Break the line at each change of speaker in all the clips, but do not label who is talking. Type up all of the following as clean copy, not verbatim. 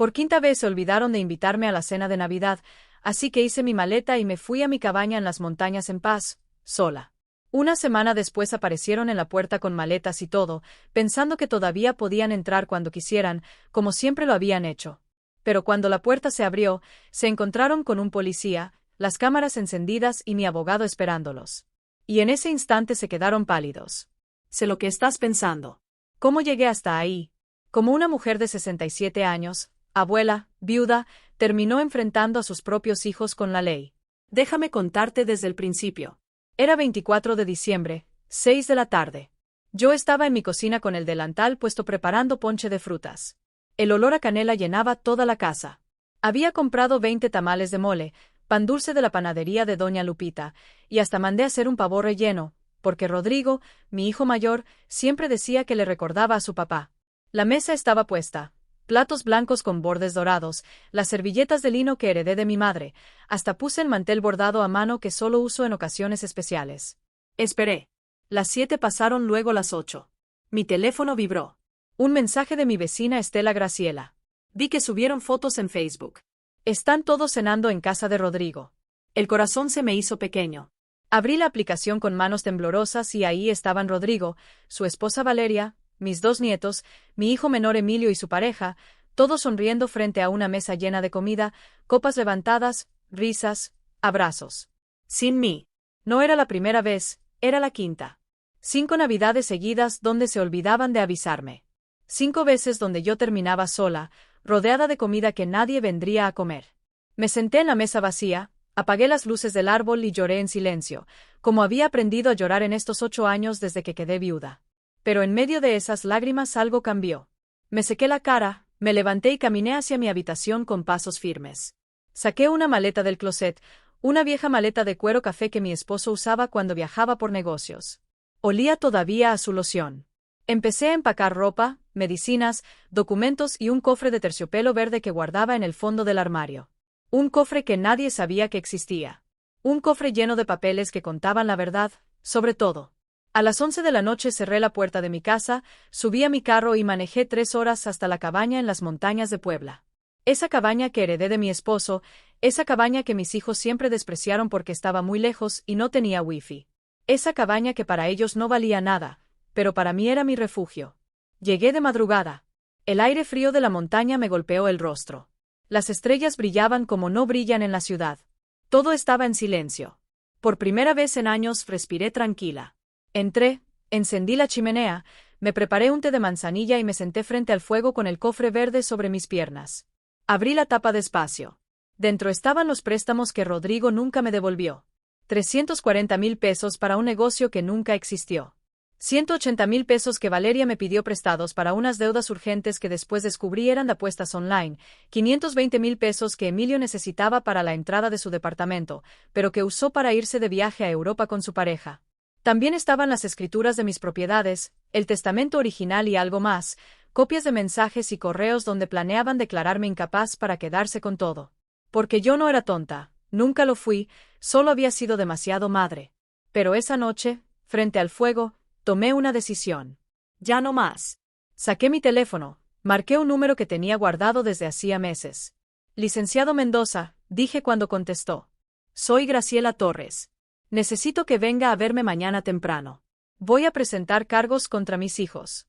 Por quinta vez se olvidaron de invitarme a la cena de Navidad, así que hice mi maleta y me fui a mi cabaña en las montañas en paz, sola. Una semana después aparecieron en la puerta con maletas y todo, pensando que todavía podían entrar cuando quisieran, como siempre lo habían hecho. Pero cuando la puerta se abrió, se encontraron con un policía, las cámaras encendidas y mi abogado esperándolos. Y en ese instante se quedaron pálidos. Sé lo que estás pensando. ¿Cómo llegué hasta ahí? Como una mujer de 67 años, abuela, viuda, terminó enfrentando a sus propios hijos con la ley. Déjame contarte desde el principio. Era 24 de diciembre, 6 de la tarde. Yo estaba en mi cocina con el delantal puesto preparando ponche de frutas. El olor a canela llenaba toda la casa. Había comprado 20 tamales de mole, pan dulce de la panadería de Doña Lupita, y hasta mandé a hacer un pavó relleno, porque Rodrigo, mi hijo mayor, siempre decía que le recordaba a su papá. La mesa estaba puesta. Platos blancos con bordes dorados, las servilletas de lino que heredé de mi madre, hasta puse el mantel bordado a mano que solo uso en ocasiones especiales. Esperé. Las 7 pasaron, luego las 8. Mi teléfono vibró. Un mensaje de mi vecina Estela Graciela. Vi que subieron fotos en Facebook. Están todos cenando en casa de Rodrigo. El corazón se me hizo pequeño. Abrí la aplicación con manos temblorosas y ahí estaban Rodrigo, su esposa Valeria, mis 2 nietos, mi hijo menor Emilio y su pareja, todos sonriendo frente a una mesa llena de comida, copas levantadas, risas, abrazos. Sin mí. No era la primera vez, era la quinta. 5 navidades seguidas donde se olvidaban de avisarme. 5 veces donde yo terminaba sola, rodeada de comida que nadie vendría a comer. Me senté en la mesa vacía, apagué las luces del árbol y lloré en silencio, como había aprendido a llorar en estos 8 años desde que quedé viuda. Pero en medio de esas lágrimas algo cambió. Me sequé la cara, me levanté y caminé hacia mi habitación con pasos firmes. Saqué una maleta del closet, una vieja maleta de cuero café que mi esposo usaba cuando viajaba por negocios. Olía todavía a su loción. Empecé a empacar ropa, medicinas, documentos y un cofre de terciopelo verde que guardaba en el fondo del armario. Un cofre que nadie sabía que existía. Un cofre lleno de papeles que contaban la verdad, sobre todo. A las 11 de la noche cerré la puerta de mi casa, subí a mi carro y manejé 3 horas hasta la cabaña en las montañas de Puebla. Esa cabaña que heredé de mi esposo, esa cabaña que mis hijos siempre despreciaron porque estaba muy lejos y no tenía wifi. Esa cabaña que para ellos no valía nada, pero para mí era mi refugio. Llegué de madrugada. El aire frío de la montaña me golpeó el rostro. Las estrellas brillaban como no brillan en la ciudad. Todo estaba en silencio. Por primera vez en años respiré tranquila. Entré, encendí la chimenea, me preparé un té de manzanilla y me senté frente al fuego con el cofre verde sobre mis piernas. Abrí la tapa despacio. Dentro estaban los préstamos que Rodrigo nunca me devolvió. 340,000 pesos para un negocio que nunca existió. 180,000 pesos que Valeria me pidió prestados para unas deudas urgentes que después descubrí eran de apuestas online, 520,000 pesos que Emilio necesitaba para la entrada de su departamento, pero que usó para irse de viaje a Europa con su pareja. También estaban las escrituras de mis propiedades, el testamento original y algo más, copias de mensajes y correos donde planeaban declararme incapaz para quedarse con todo. Porque yo no era tonta, nunca lo fui, solo había sido demasiado madre. Pero esa noche, frente al fuego, tomé una decisión. Ya no más. Saqué mi teléfono, marqué un número que tenía guardado desde hacía meses. Licenciado Mendoza, dije cuando contestó. Soy Graciela Torres. Necesito que venga a verme mañana temprano. Voy a presentar cargos contra mis hijos.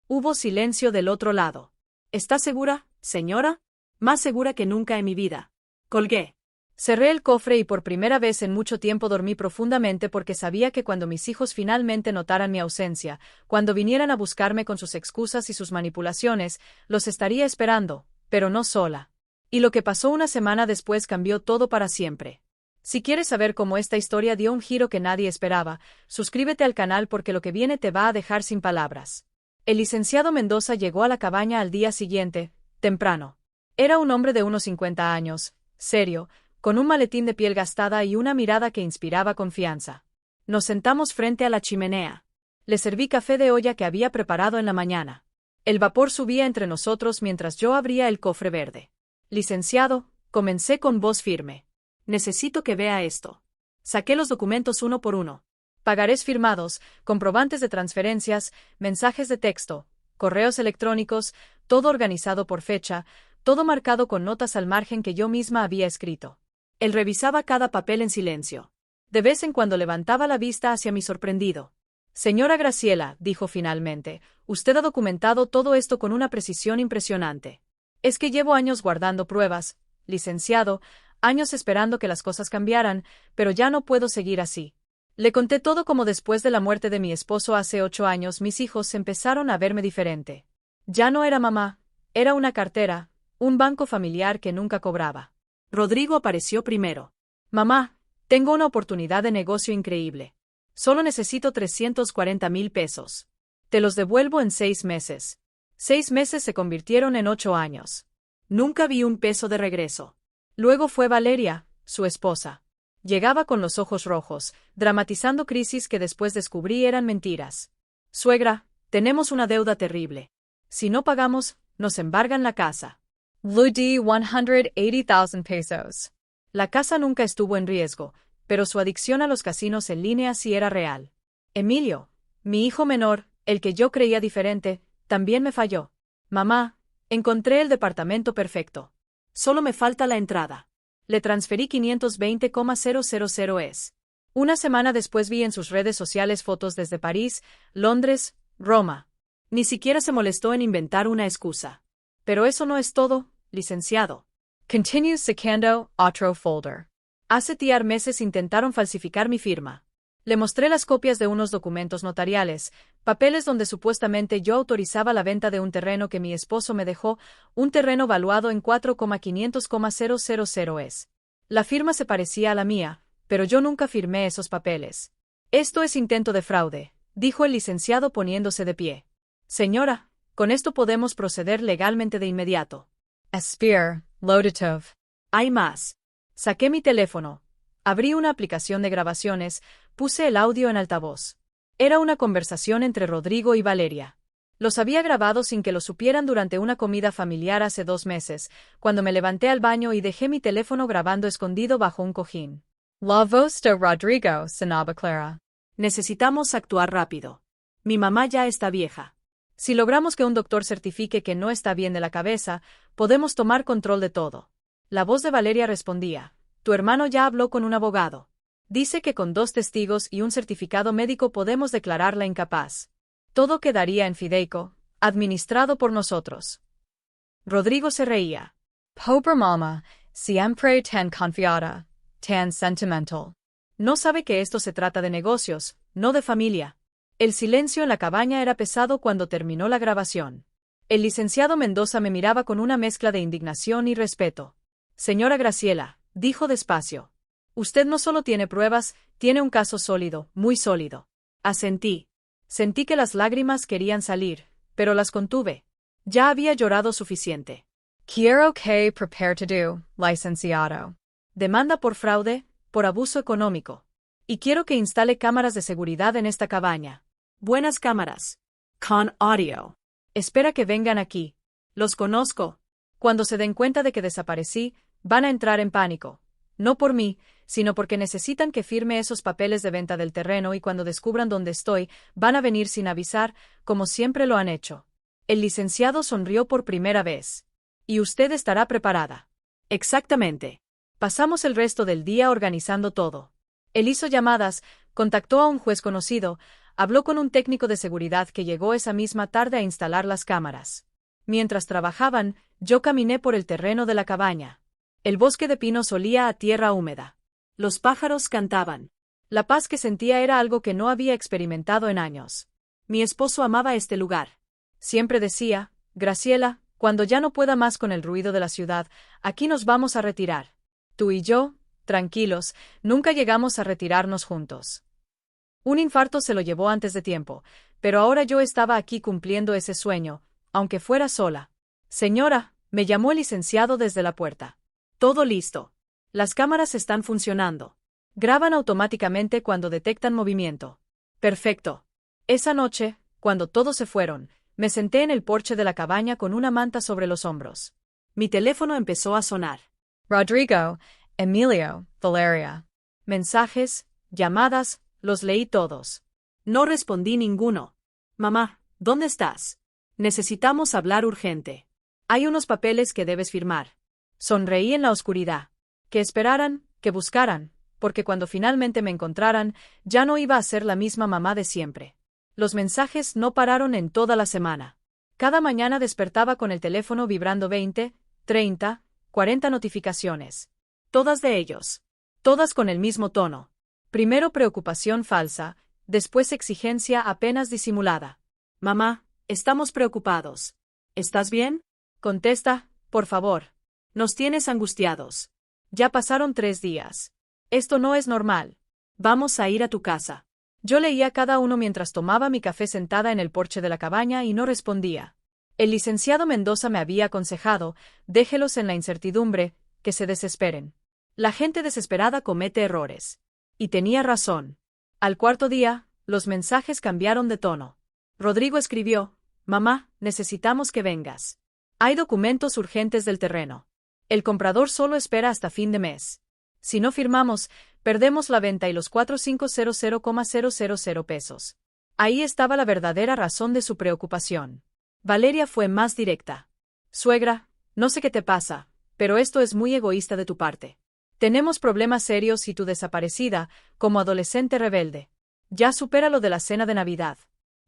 Hubo silencio del otro lado. ¿Está segura, señora? Más segura que nunca en mi vida. Colgué. Cerré el cofre y por primera vez en mucho tiempo dormí profundamente porque sabía que cuando mis hijos finalmente notaran mi ausencia, cuando vinieran a buscarme con sus excusas y sus manipulaciones, los estaría esperando, pero no sola. Y lo que pasó una semana después cambió todo para siempre. Si quieres saber cómo esta historia dio un giro que nadie esperaba, suscríbete al canal porque lo que viene te va a dejar sin palabras. El licenciado Mendoza llegó a la cabaña al día siguiente, temprano. Era un hombre de unos 50 años, serio, con un maletín de piel gastada y una mirada que inspiraba confianza. Nos sentamos frente a la chimenea. Le serví café de olla que había preparado en la mañana. El vapor subía entre nosotros mientras yo abría el cofre verde. Licenciado, comencé con voz firme. Necesito que vea esto. Saqué los documentos uno por uno. Pagarés firmados, comprobantes de transferencias, mensajes de texto, correos electrónicos, todo organizado por fecha, todo marcado con notas al margen que yo misma había escrito. Él revisaba cada papel en silencio. De vez en cuando levantaba la vista hacia mí sorprendido. Señora Graciela, dijo finalmente, usted ha documentado todo esto con una precisión impresionante. Es que llevo años guardando pruebas, licenciado, años esperando que las cosas cambiaran, pero ya no puedo seguir así. Le conté todo como después de la muerte de mi esposo hace 8 años mis hijos empezaron a verme diferente. Ya no era mamá, era una cartera, un banco familiar que nunca cobraba. Rodrigo apareció primero. Mamá, tengo una oportunidad de negocio increíble. Solo necesito 340,000 pesos. Te los devuelvo en 6 meses. 6 meses se convirtieron en 8 años. Nunca vi un peso de regreso. Luego fue Valeria, su esposa. Llegaba con los ojos rojos, dramatizando crisis que después descubrí eran mentiras. Suegra, tenemos una deuda terrible. Si no pagamos, nos embargan la casa. Ludi 180,000 pesos. La casa nunca estuvo en riesgo, pero su adicción a los casinos en línea sí era real. Emilio, mi hijo menor, el que yo creía diferente, también me falló. Mamá, encontré el departamento perfecto. Solo me falta la entrada. Le transferí 520,000 es. Una semana después vi en sus redes sociales fotos desde París, Londres, Roma. Ni siquiera se molestó en inventar una excusa. Pero eso no es todo, licenciado. Continue sacando otro folder. Hace meses intentaron falsificar mi firma. Le mostré las copias de unos documentos notariales, papeles donde supuestamente yo autorizaba la venta de un terreno que mi esposo me dejó, un terreno valuado en 4,500,000 es. La firma se parecía a la mía, pero yo nunca firmé esos papeles. Esto es intento de fraude, dijo el licenciado poniéndose de pie. Señora, con esto podemos proceder legalmente de inmediato. Aspire, Loditov. Hay más. Saqué mi teléfono. Abrí una aplicación de grabaciones, puse el audio en altavoz. Era una conversación entre Rodrigo y Valeria. Los había grabado sin que lo supieran durante una comida familiar hace 2 meses, cuando me levanté al baño y dejé mi teléfono grabando escondido bajo un cojín. La voz de Rodrigo sonaba clara. Necesitamos actuar rápido. Mi mamá ya está vieja. Si logramos que un doctor certifique que no está bien de la cabeza, podemos tomar control de todo. La voz de Valeria respondía. Tu hermano ya habló con un abogado. Dice que con 2 testigos y un certificado médico podemos declararla incapaz. Todo quedaría en fideico, administrado por nosotros. Rodrigo se reía. Pobre mamá, siempre tan confiada, tan sentimental. No sabe que esto se trata de negocios, no de familia. El silencio en la cabaña era pesado cuando terminó la grabación. El licenciado Mendoza me miraba con una mezcla de indignación y respeto. Señora Graciela, dijo despacio. Usted no solo tiene pruebas, tiene un caso sólido, muy sólido. Asentí. Sentí que las lágrimas querían salir, pero las contuve. Ya había llorado suficiente. Quiero que prepare to do, licenciado. Demanda por fraude, por abuso económico. Y quiero que instale cámaras de seguridad en esta cabaña. Buenas cámaras. Con audio. Espera que vengan aquí. Los conozco. Cuando se den cuenta de que desaparecí, van a entrar en pánico. No por mí, sino porque necesitan que firme esos papeles de venta del terreno y cuando descubran dónde estoy, van a venir sin avisar, como siempre lo han hecho. El licenciado sonrió por primera vez. Y usted estará preparada. Exactamente. Pasamos el resto del día organizando todo. Él hizo llamadas, contactó a un juez conocido, habló con un técnico de seguridad que llegó esa misma tarde a instalar las cámaras. Mientras trabajaban, yo caminé por el terreno de la cabaña. El bosque de pinos olía a tierra húmeda. Los pájaros cantaban. La paz que sentía era algo que no había experimentado en años. Mi esposo amaba este lugar. Siempre decía, Graciela, cuando ya no pueda más con el ruido de la ciudad, aquí nos vamos a retirar. Tú y yo, tranquilos, nunca llegamos a retirarnos juntos. Un infarto se lo llevó antes de tiempo, pero ahora yo estaba aquí cumpliendo ese sueño, aunque fuera sola. Señora, me llamó el licenciado desde la puerta. Todo listo. Las cámaras están funcionando. Graban automáticamente cuando detectan movimiento. Perfecto. Esa noche, cuando todos se fueron, me senté en el porche de la cabaña con una manta sobre los hombros. Mi teléfono empezó a sonar. Rodrigo, Emilio, Valeria. Mensajes, llamadas, los leí todos. No respondí ninguno. Mamá, ¿dónde estás? Necesitamos hablar urgente. Hay unos papeles que debes firmar. Sonreí en la oscuridad. Que esperaran, que buscaran, porque cuando finalmente me encontraran, ya no iba a ser la misma mamá de siempre. Los mensajes no pararon en toda la semana. Cada mañana despertaba con el teléfono vibrando 20, 30, 40 notificaciones. Todas de ellos. Todas con el mismo tono. Primero preocupación falsa, después exigencia apenas disimulada. Mamá, estamos preocupados. ¿Estás bien? Contesta, por favor. Nos tienes angustiados. Ya pasaron 3 días. Esto no es normal. Vamos a ir a tu casa. Yo leía cada uno mientras tomaba mi café sentada en el porche de la cabaña y no respondía. El licenciado Mendoza me había aconsejado, déjelos en la incertidumbre, que se desesperen. La gente desesperada comete errores. Y tenía razón. Al cuarto día, los mensajes cambiaron de tono. Rodrigo escribió, mamá, necesitamos que vengas. Hay documentos urgentes del terreno. El comprador solo espera hasta fin de mes. Si no firmamos, perdemos la venta y los 4500,000 pesos. Ahí estaba la verdadera razón de su preocupación. Valeria fue más directa. Suegra, no sé qué te pasa, pero esto es muy egoísta de tu parte. Tenemos problemas serios y tu desaparecida, como adolescente rebelde. Ya supera lo de la cena de Navidad.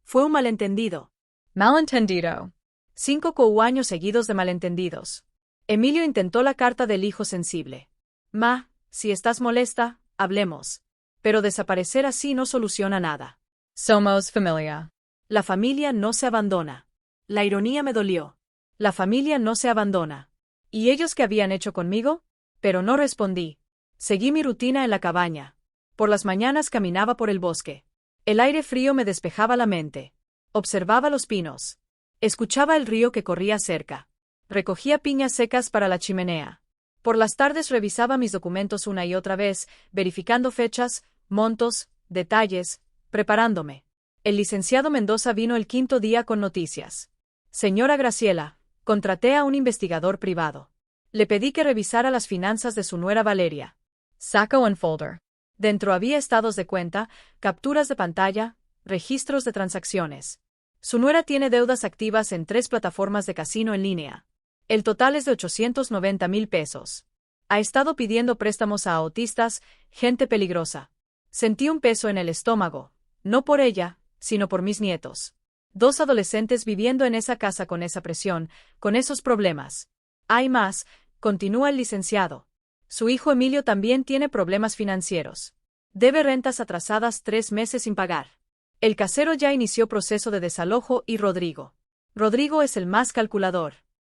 Fue un malentendido. Malentendido. 5 años seguidos de malentendidos. Emilio intentó la carta del hijo sensible. Ma, si estás molesta, hablemos. Pero desaparecer así no soluciona nada. Somos familia. La familia no se abandona. La ironía me dolió. La familia no se abandona. ¿Y ellos qué habían hecho conmigo? Pero no respondí. Seguí mi rutina en la cabaña. Por las mañanas caminaba por el bosque. El aire frío me despejaba la mente. Observaba los pinos. Escuchaba el río que corría cerca. Recogía piñas secas para la chimenea. Por las tardes revisaba mis documentos una y otra vez, verificando fechas, montos, detalles, preparándome. El licenciado Mendoza vino el 5.º día con noticias. Señora Graciela, contraté a un investigador privado. Le pedí que revisara las finanzas de su nuera Valeria. Saca un folder. Dentro había estados de cuenta, capturas de pantalla, registros de transacciones. Su nuera tiene deudas activas en 3 plataformas de casino en línea. El total es de 890,000 pesos. Ha estado pidiendo préstamos a autistas, gente peligrosa. Sentí un peso en el estómago, no por ella, sino por mis nietos. 2 adolescentes viviendo en esa casa con esa presión, con esos problemas. Hay más, continúa el licenciado. Su hijo Emilio también tiene problemas financieros. Debe rentas atrasadas 3 meses sin pagar. El casero ya inició proceso de desalojo y Rodrigo. Rodrigo es el más calculador.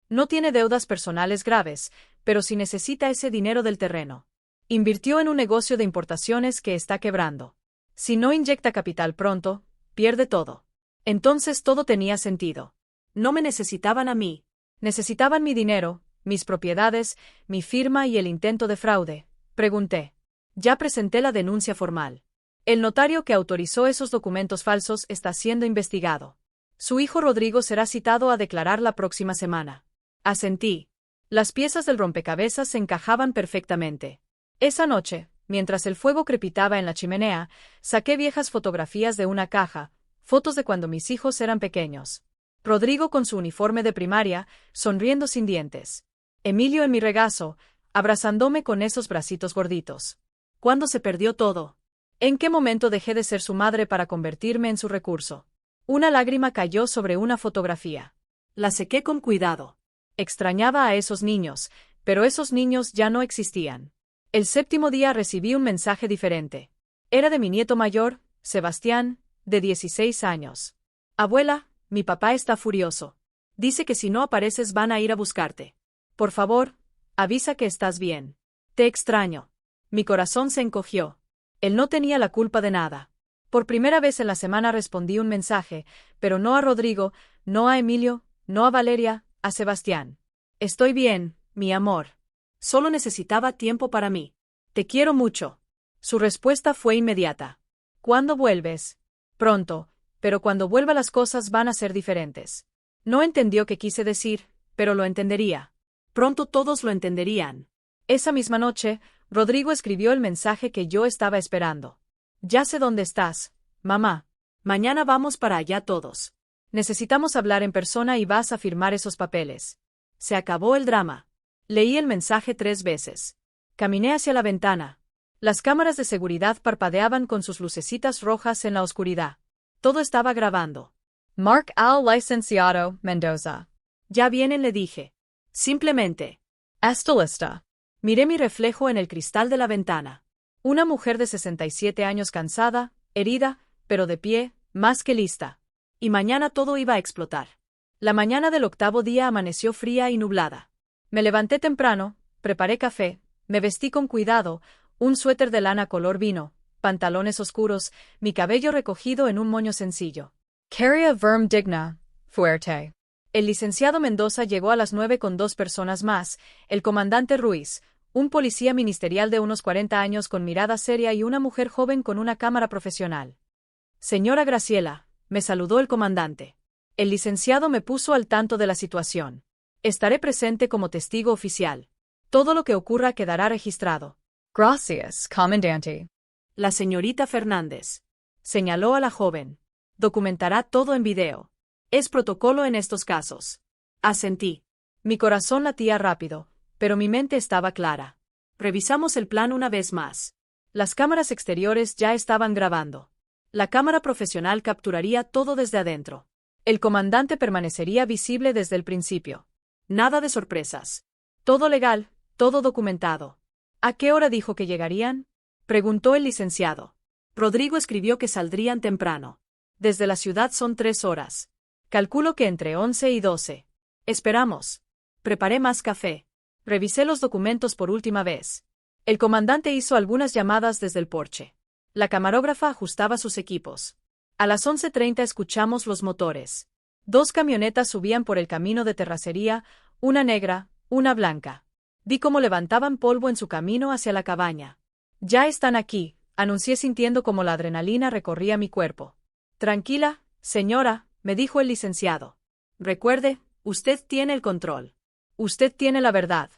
No tiene deudas personales graves, pero sí necesita ese dinero del terreno. Invirtió en un negocio de importaciones que está quebrando. Si no inyecta capital pronto, pierde todo. Entonces todo tenía sentido. No me necesitaban a mí. Necesitaban mi dinero, mis propiedades, mi firma y el intento de fraude. Pregunté. Ya presenté la denuncia formal. El notario que autorizó esos documentos falsos está siendo investigado. Su hijo Rodrigo será citado a declarar la próxima semana. Asentí. Las piezas del rompecabezas se encajaban perfectamente. Esa noche, mientras el fuego crepitaba en la chimenea, saqué viejas fotografías de una caja, fotos de cuando mis hijos eran pequeños. Rodrigo con su uniforme de primaria, sonriendo sin dientes. Emilio en mi regazo, abrazándome con esos bracitos gorditos. ¿Cuándo se perdió todo? ¿En qué momento dejé de ser su madre para convertirme en su recurso? Una lágrima cayó sobre una fotografía. La sequé con cuidado. Extrañaba a esos niños, pero esos niños ya no existían. El 7.º día recibí un mensaje diferente. Era de mi nieto mayor, Sebastián, de 16 años. Abuela, mi papá está furioso. Dice que si no apareces van a ir a buscarte. Por favor, avisa que estás bien. Te extraño. Mi corazón se encogió. Él no tenía la culpa de nada. Por primera vez en la semana respondí un mensaje, pero no a Rodrigo, no a Emilio, no a Valeria, a Sebastián. Estoy bien, mi amor. Solo necesitaba tiempo para mí. Te quiero mucho. Su respuesta fue inmediata. ¿Cuándo vuelves? Pronto, pero cuando vuelva las cosas van a ser diferentes. No entendió qué quise decir, pero lo entendería. Pronto todos lo entenderían. Esa misma noche, Rodrigo escribió el mensaje que yo estaba esperando. Ya sé dónde estás, mamá. Mañana vamos para allá todos. Necesitamos hablar en persona y vas a firmar esos papeles. Se acabó el drama. Leí el mensaje 3 veces. Caminé hacia la ventana. Las cámaras de seguridad parpadeaban con sus lucecitas rojas en la oscuridad. Todo estaba grabando. Mark al licenciado Mendoza. Ya vienen, le dije. Simplemente. Está lista. Miré mi reflejo en el cristal de la ventana. Una mujer de 67 años cansada, herida, pero de pie, más que lista. Y mañana todo iba a explotar. La mañana del 8º día amaneció fría y nublada. Me levanté temprano, preparé café, me vestí con cuidado, un suéter de lana color vino, pantalones oscuros, mi cabello recogido en un moño sencillo. Quería verme digna, fuerte. El licenciado Mendoza llegó a las 9 con 2 personas más, el comandante Ruiz, un policía ministerial de unos 40 años con mirada seria y una mujer joven con una cámara profesional. Señora Graciela, me saludó el comandante. El licenciado me puso al tanto de la situación. Estaré presente como testigo oficial. Todo lo que ocurra quedará registrado. Gracias, comandante. La señorita Fernández. Señaló a la joven. Documentará todo en video. Es protocolo en estos casos. Asentí. Mi corazón latía rápido, pero mi mente estaba clara. Revisamos el plan una vez más. Las cámaras exteriores ya estaban grabando. La cámara profesional capturaría todo desde adentro. El comandante permanecería visible desde el principio. Nada de sorpresas. Todo legal, todo documentado. ¿A qué hora dijo que llegarían? Preguntó el licenciado. Rodrigo escribió que saldrían temprano. Desde la ciudad son 3 horas. Calculo que entre 11 y 12. Esperamos. Preparé más café. Revisé los documentos por última vez. El comandante hizo algunas llamadas desde el porche. La camarógrafa ajustaba sus equipos. A las 11:30 escuchamos los motores. 2 camionetas subían por el camino de terracería, una negra, una blanca. Vi cómo levantaban polvo en su camino hacia la cabaña. Ya están aquí, anuncié sintiendo como la adrenalina recorría mi cuerpo. Tranquila, señora, me dijo el licenciado. Recuerde, usted tiene el control. Usted tiene la verdad.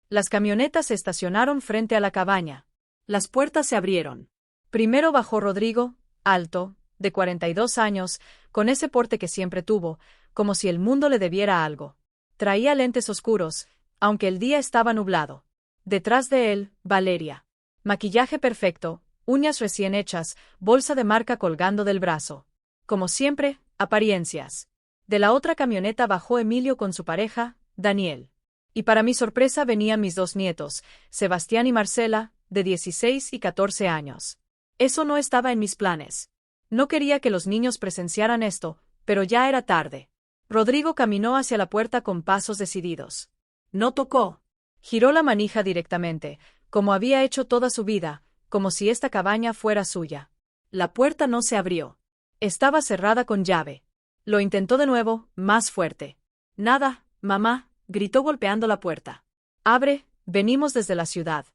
Las camionetas se estacionaron frente a la cabaña. Las puertas se abrieron. Primero bajó Rodrigo, alto, de 42 años, con ese porte que siempre tuvo, como si el mundo le debiera algo. Traía lentes oscuros, aunque el día estaba nublado. Detrás de él, Valeria. Maquillaje perfecto, uñas recién hechas, bolsa de marca colgando del brazo. Como siempre, apariencias. De la otra camioneta bajó Emilio con su pareja, Daniel. Y para mi sorpresa venían mis 2 nietos, Sebastián y Marcela, de 16 y 14 años. Eso no estaba en mis planes. No quería que los niños presenciaran esto, pero ya era tarde. Rodrigo caminó hacia la puerta con pasos decididos. No tocó. Giró la manija directamente, como había hecho toda su vida, como si esta cabaña fuera suya. La puerta no se abrió. Estaba cerrada con llave. Lo intentó de nuevo, más fuerte. Nada, mamá, gritó golpeando la puerta. Abre, venimos desde la ciudad.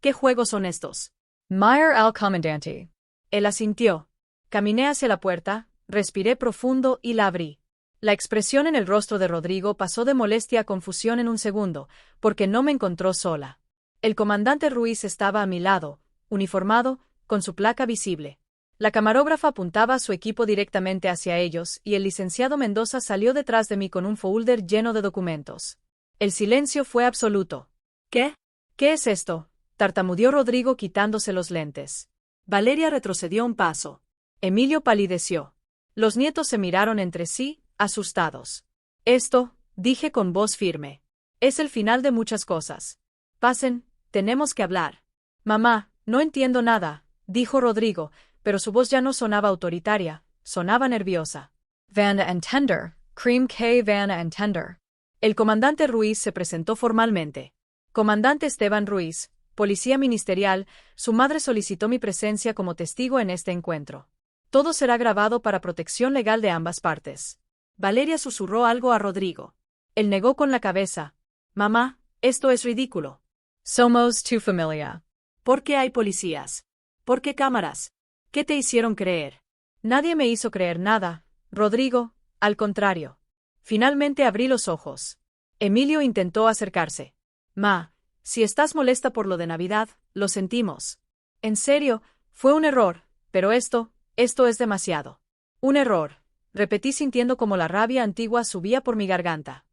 ¿Qué juegos son estos? Meyer al comandante. Él asintió. Caminé hacia la puerta, respiré profundo y la abrí. La expresión en el rostro de Rodrigo pasó de molestia a confusión en un segundo, porque no me encontró sola. El comandante Ruiz estaba a mi lado, uniformado, con su placa visible. La camarógrafa apuntaba a su equipo directamente hacia ellos y el licenciado Mendoza salió detrás de mí con un folder lleno de documentos. El silencio fue absoluto. ¿Qué? ¿Qué es esto?, tartamudeó Rodrigo quitándose los lentes. Valeria retrocedió un paso. Emilio palideció. Los nietos se miraron entre sí, asustados. Esto, dije con voz firme, es el final de muchas cosas. Pasen, tenemos que hablar. Mamá, no entiendo nada, dijo Rodrigo, pero su voz ya no sonaba autoritaria, sonaba nerviosa. Van entender, cream que van entender. El comandante Ruiz se presentó formalmente. Comandante Esteban Ruiz, policía ministerial, su madre solicitó mi presencia como testigo en este encuentro. Todo será grabado para protección legal de ambas partes. Valeria susurró algo a Rodrigo. Él negó con la cabeza. Mamá, esto es ridículo. Somos tu familia. ¿Por qué hay policías? ¿Por qué cámaras? ¿Qué te hicieron creer? Nadie me hizo creer nada, Rodrigo, al contrario. Finalmente abrí los ojos. Emilio intentó acercarse. Ma, si estás molesta por lo de Navidad, lo sentimos. En serio, fue un error, pero esto es demasiado. Un error, repetí sintiendo como la rabia antigua subía por mi garganta.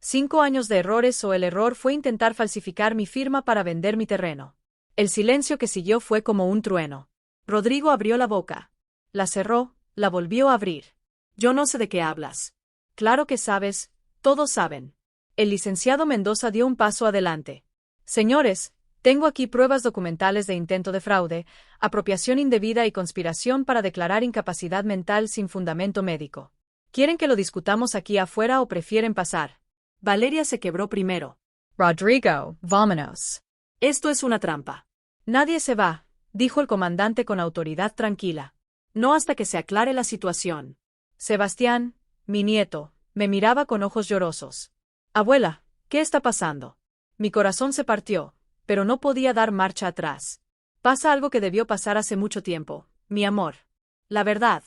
5 años de errores o el error fue intentar falsificar mi firma para vender mi terreno. El silencio que siguió fue como un trueno. Rodrigo abrió la boca. La cerró, la volvió a abrir. Yo no sé de qué hablas. Claro que sabes, todos saben. El licenciado Mendoza dio un paso adelante. Señores, tengo aquí pruebas documentales de intento de fraude, apropiación indebida y conspiración para declarar incapacidad mental sin fundamento médico. ¿Quieren que lo discutamos aquí afuera o prefieren pasar? Valeria se quebró primero.
Rodrigo, vámonos.
Esto es una trampa. Nadie se va, dijo el comandante con autoridad tranquila. No hasta que se aclare la situación. Sebastián, mi nieto, me miraba con ojos llorosos. Abuela, ¿qué está pasando? Mi corazón se partió, pero no podía dar marcha atrás. Pasa algo que debió pasar hace mucho tiempo, mi amor. La verdad.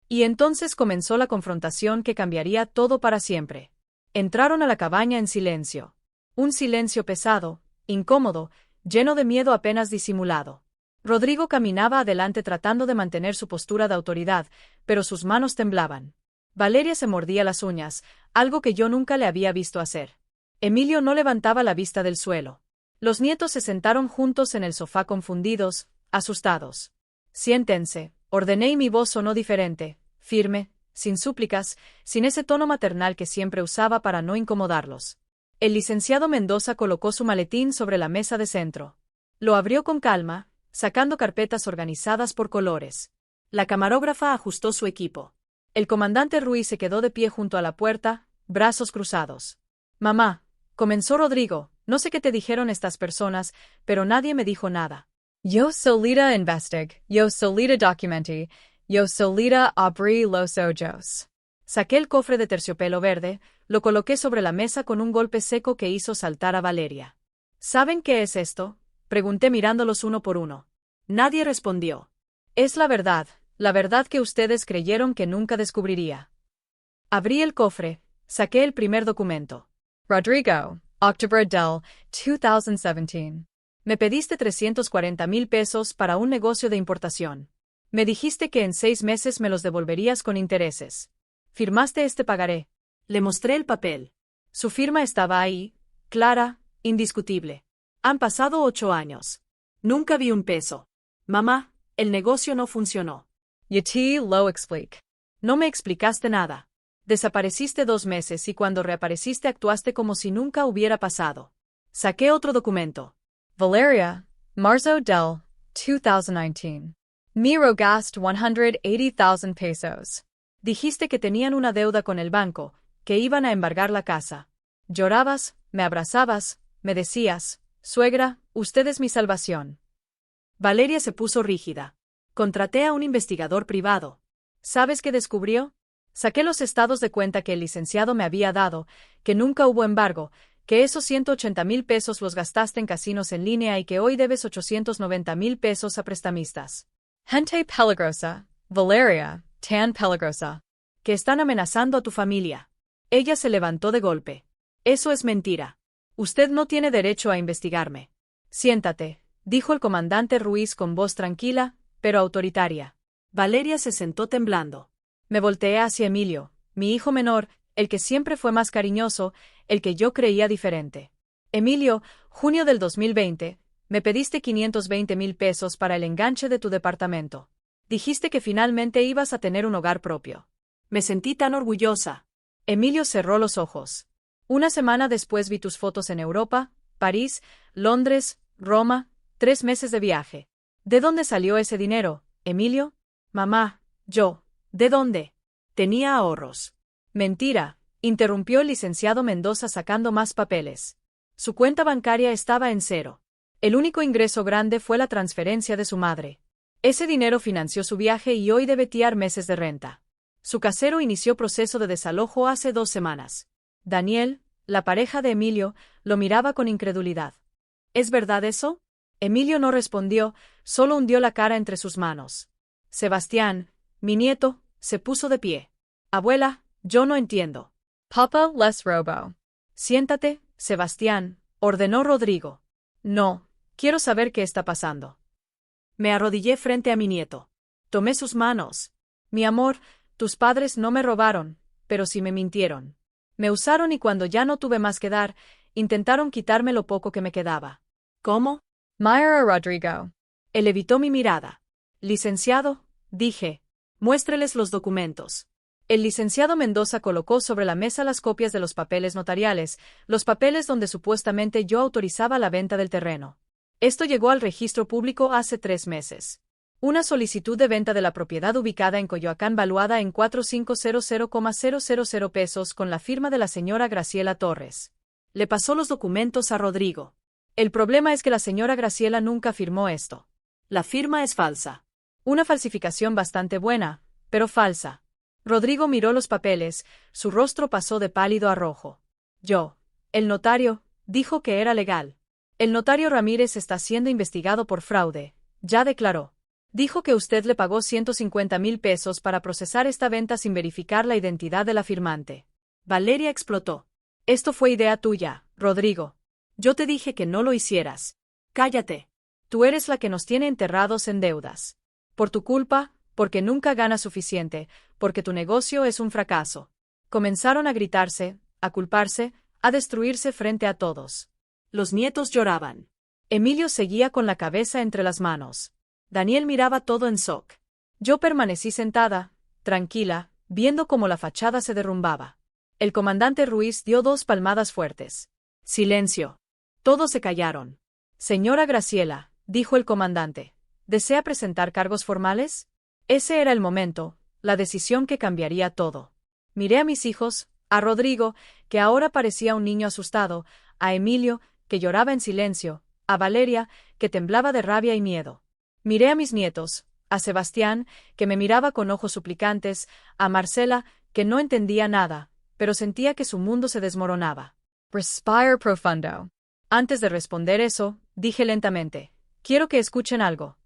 Y entonces comenzó la confrontación que cambiaría todo para siempre. Entraron a la cabaña en silencio. Un silencio pesado, incómodo, lleno de miedo apenas disimulado. Rodrigo caminaba adelante tratando de mantener su postura de autoridad, pero sus manos temblaban. Valeria se mordía las uñas, algo que yo nunca le había visto hacer. Emilio no levantaba la vista del suelo. Los nietos se sentaron juntos en el sofá confundidos, asustados. Siéntense, ordené y mi voz sonó diferente, firme, sin súplicas, sin ese tono maternal que siempre usaba para no incomodarlos. El licenciado Mendoza colocó su maletín sobre la mesa de centro. Lo abrió con calma, sacando carpetas organizadas por colores. La camarógrafa ajustó su equipo. El comandante Ruiz se quedó de pie junto a la puerta, brazos cruzados. Mamá, comenzó Rodrigo, no sé qué te dijeron estas personas, pero nadie me dijo nada.
Yo solita investig, yo solita documenti, yo solita abrí los ojos.
Saqué el cofre de terciopelo verde, lo coloqué sobre la mesa con un golpe seco que hizo saltar a Valeria. ¿Saben qué es esto? Pregunté mirándolos uno por uno. Nadie respondió. Es la verdad que ustedes creyeron que nunca descubriría. Abrí el cofre, saqué el primer documento.
Rodrigo, Octubre del 2017.
Me pediste 340,000 pesos para un negocio de importación. Me dijiste que en 6 meses me los devolverías con intereses. Firmaste este pagaré. Le mostré el papel. Su firma estaba ahí, clara, indiscutible. Han pasado 8 años. Nunca vi un peso. Mamá, el negocio no funcionó.
Yo te lo explico.
No me explicaste nada. Desapareciste 2 meses y cuando reapareciste actuaste como si nunca hubiera pasado. Saqué otro documento.
Valeria, marzo del 2019. Me rogaste 180,000 pesos.
Dijiste que tenían una deuda con el banco, que iban a embargar la casa. Llorabas, me abrazabas, me decías, suegra, usted es mi salvación. Valeria se puso rígida. Contraté a un investigador privado. ¿Sabes qué descubrió? Saqué los estados de cuenta que el licenciado me había dado, que nunca hubo embargo, que esos 180,000 pesos los gastaste en casinos en línea y que hoy debes 890,000 pesos a prestamistas.
Gente peligrosa, Valeria, tan peligrosa.
Que están amenazando a tu familia. Ella se levantó de golpe. Eso es mentira. Usted no tiene derecho a investigarme. Siéntate, dijo el comandante Ruiz con voz tranquila, pero autoritaria. Valeria se sentó temblando. Me volteé hacia Emilio, mi hijo menor, el que siempre fue más cariñoso, el que yo creía diferente. Emilio, junio del 2020, me pediste 520,000 pesos para el enganche de tu departamento. Dijiste que finalmente ibas a tener un hogar propio. Me sentí tan orgullosa. Emilio cerró los ojos. Una semana después vi tus fotos en Europa, París, Londres, Roma, 3 meses de viaje. ¿De dónde salió ese dinero, Emilio? Mamá, ¿de dónde? Tenía ahorros. Mentira, interrumpió el licenciado Mendoza sacando más papeles. Su cuenta bancaria estaba en cero. El único ingreso grande fue la transferencia de su madre. Ese dinero financió su viaje y hoy debe tiar meses de renta. Su casero inició proceso de desalojo hace 2 semanas. Daniel, la pareja de Emilio, lo miraba con incredulidad. ¿Es verdad eso? Emilio no respondió, solo hundió la cara entre sus manos. Sebastián, mi nieto, se puso de pie. Abuela, yo no entiendo.
Papa les robo.
Siéntate, Sebastián, ordenó Rodrigo. No, quiero saber qué está pasando. Me arrodillé frente a mi nieto. Tomé sus manos. Mi amor, tus padres no me robaron, pero sí me mintieron. Me usaron y cuando ya no tuve más que dar, intentaron quitarme lo poco que me quedaba.
¿Cómo?
Mayra Rodrigo. Él evitó mi mirada. Licenciado, dije. Muéstreles los documentos. El licenciado Mendoza colocó sobre la mesa las copias de los papeles notariales, los papeles donde supuestamente yo autorizaba la venta del terreno. Esto llegó al registro público hace 3 meses. Una solicitud de venta de la propiedad ubicada en Coyoacán valuada en 4500,000 pesos con la firma de la señora Graciela Torres. Le pasó los documentos a Rodrigo. El problema es que la señora Graciela nunca firmó esto. La firma es falsa. Una falsificación bastante buena, pero falsa. Rodrigo miró los papeles, su rostro pasó de pálido a rojo. El notario, dijo que era legal. El notario Ramírez está siendo investigado por fraude, ya declaró. Dijo que usted le pagó 150,000 pesos para procesar esta venta sin verificar la identidad de la firmante. Valeria explotó. Esto fue idea tuya, Rodrigo. Yo te dije que no lo hicieras. Cállate. Tú eres la que nos tiene enterrados en deudas. Por tu culpa, porque nunca ganas suficiente, porque tu negocio es un fracaso. Comenzaron a gritarse, a culparse, a destruirse frente a todos. Los nietos lloraban. Emilio seguía con la cabeza entre las manos. Daniel miraba todo en shock. Yo permanecí sentada, tranquila, viendo cómo la fachada se derrumbaba. El comandante Ruiz dio 2 palmadas fuertes. Silencio. Todos se callaron. Señora Graciela, dijo el comandante, ¿desea presentar cargos formales? Ese era el momento, la decisión que cambiaría todo. Miré a mis hijos, a Rodrigo, que ahora parecía un niño asustado, a Emilio, que lloraba en silencio, a Valeria, que temblaba de rabia y miedo. Miré a mis nietos, a Sebastián, que me miraba con ojos suplicantes, a Marcela, que no entendía nada, pero sentía que su mundo se desmoronaba.
Respire profundo.
Antes de responder eso, dije lentamente, quiero que escuchen algo.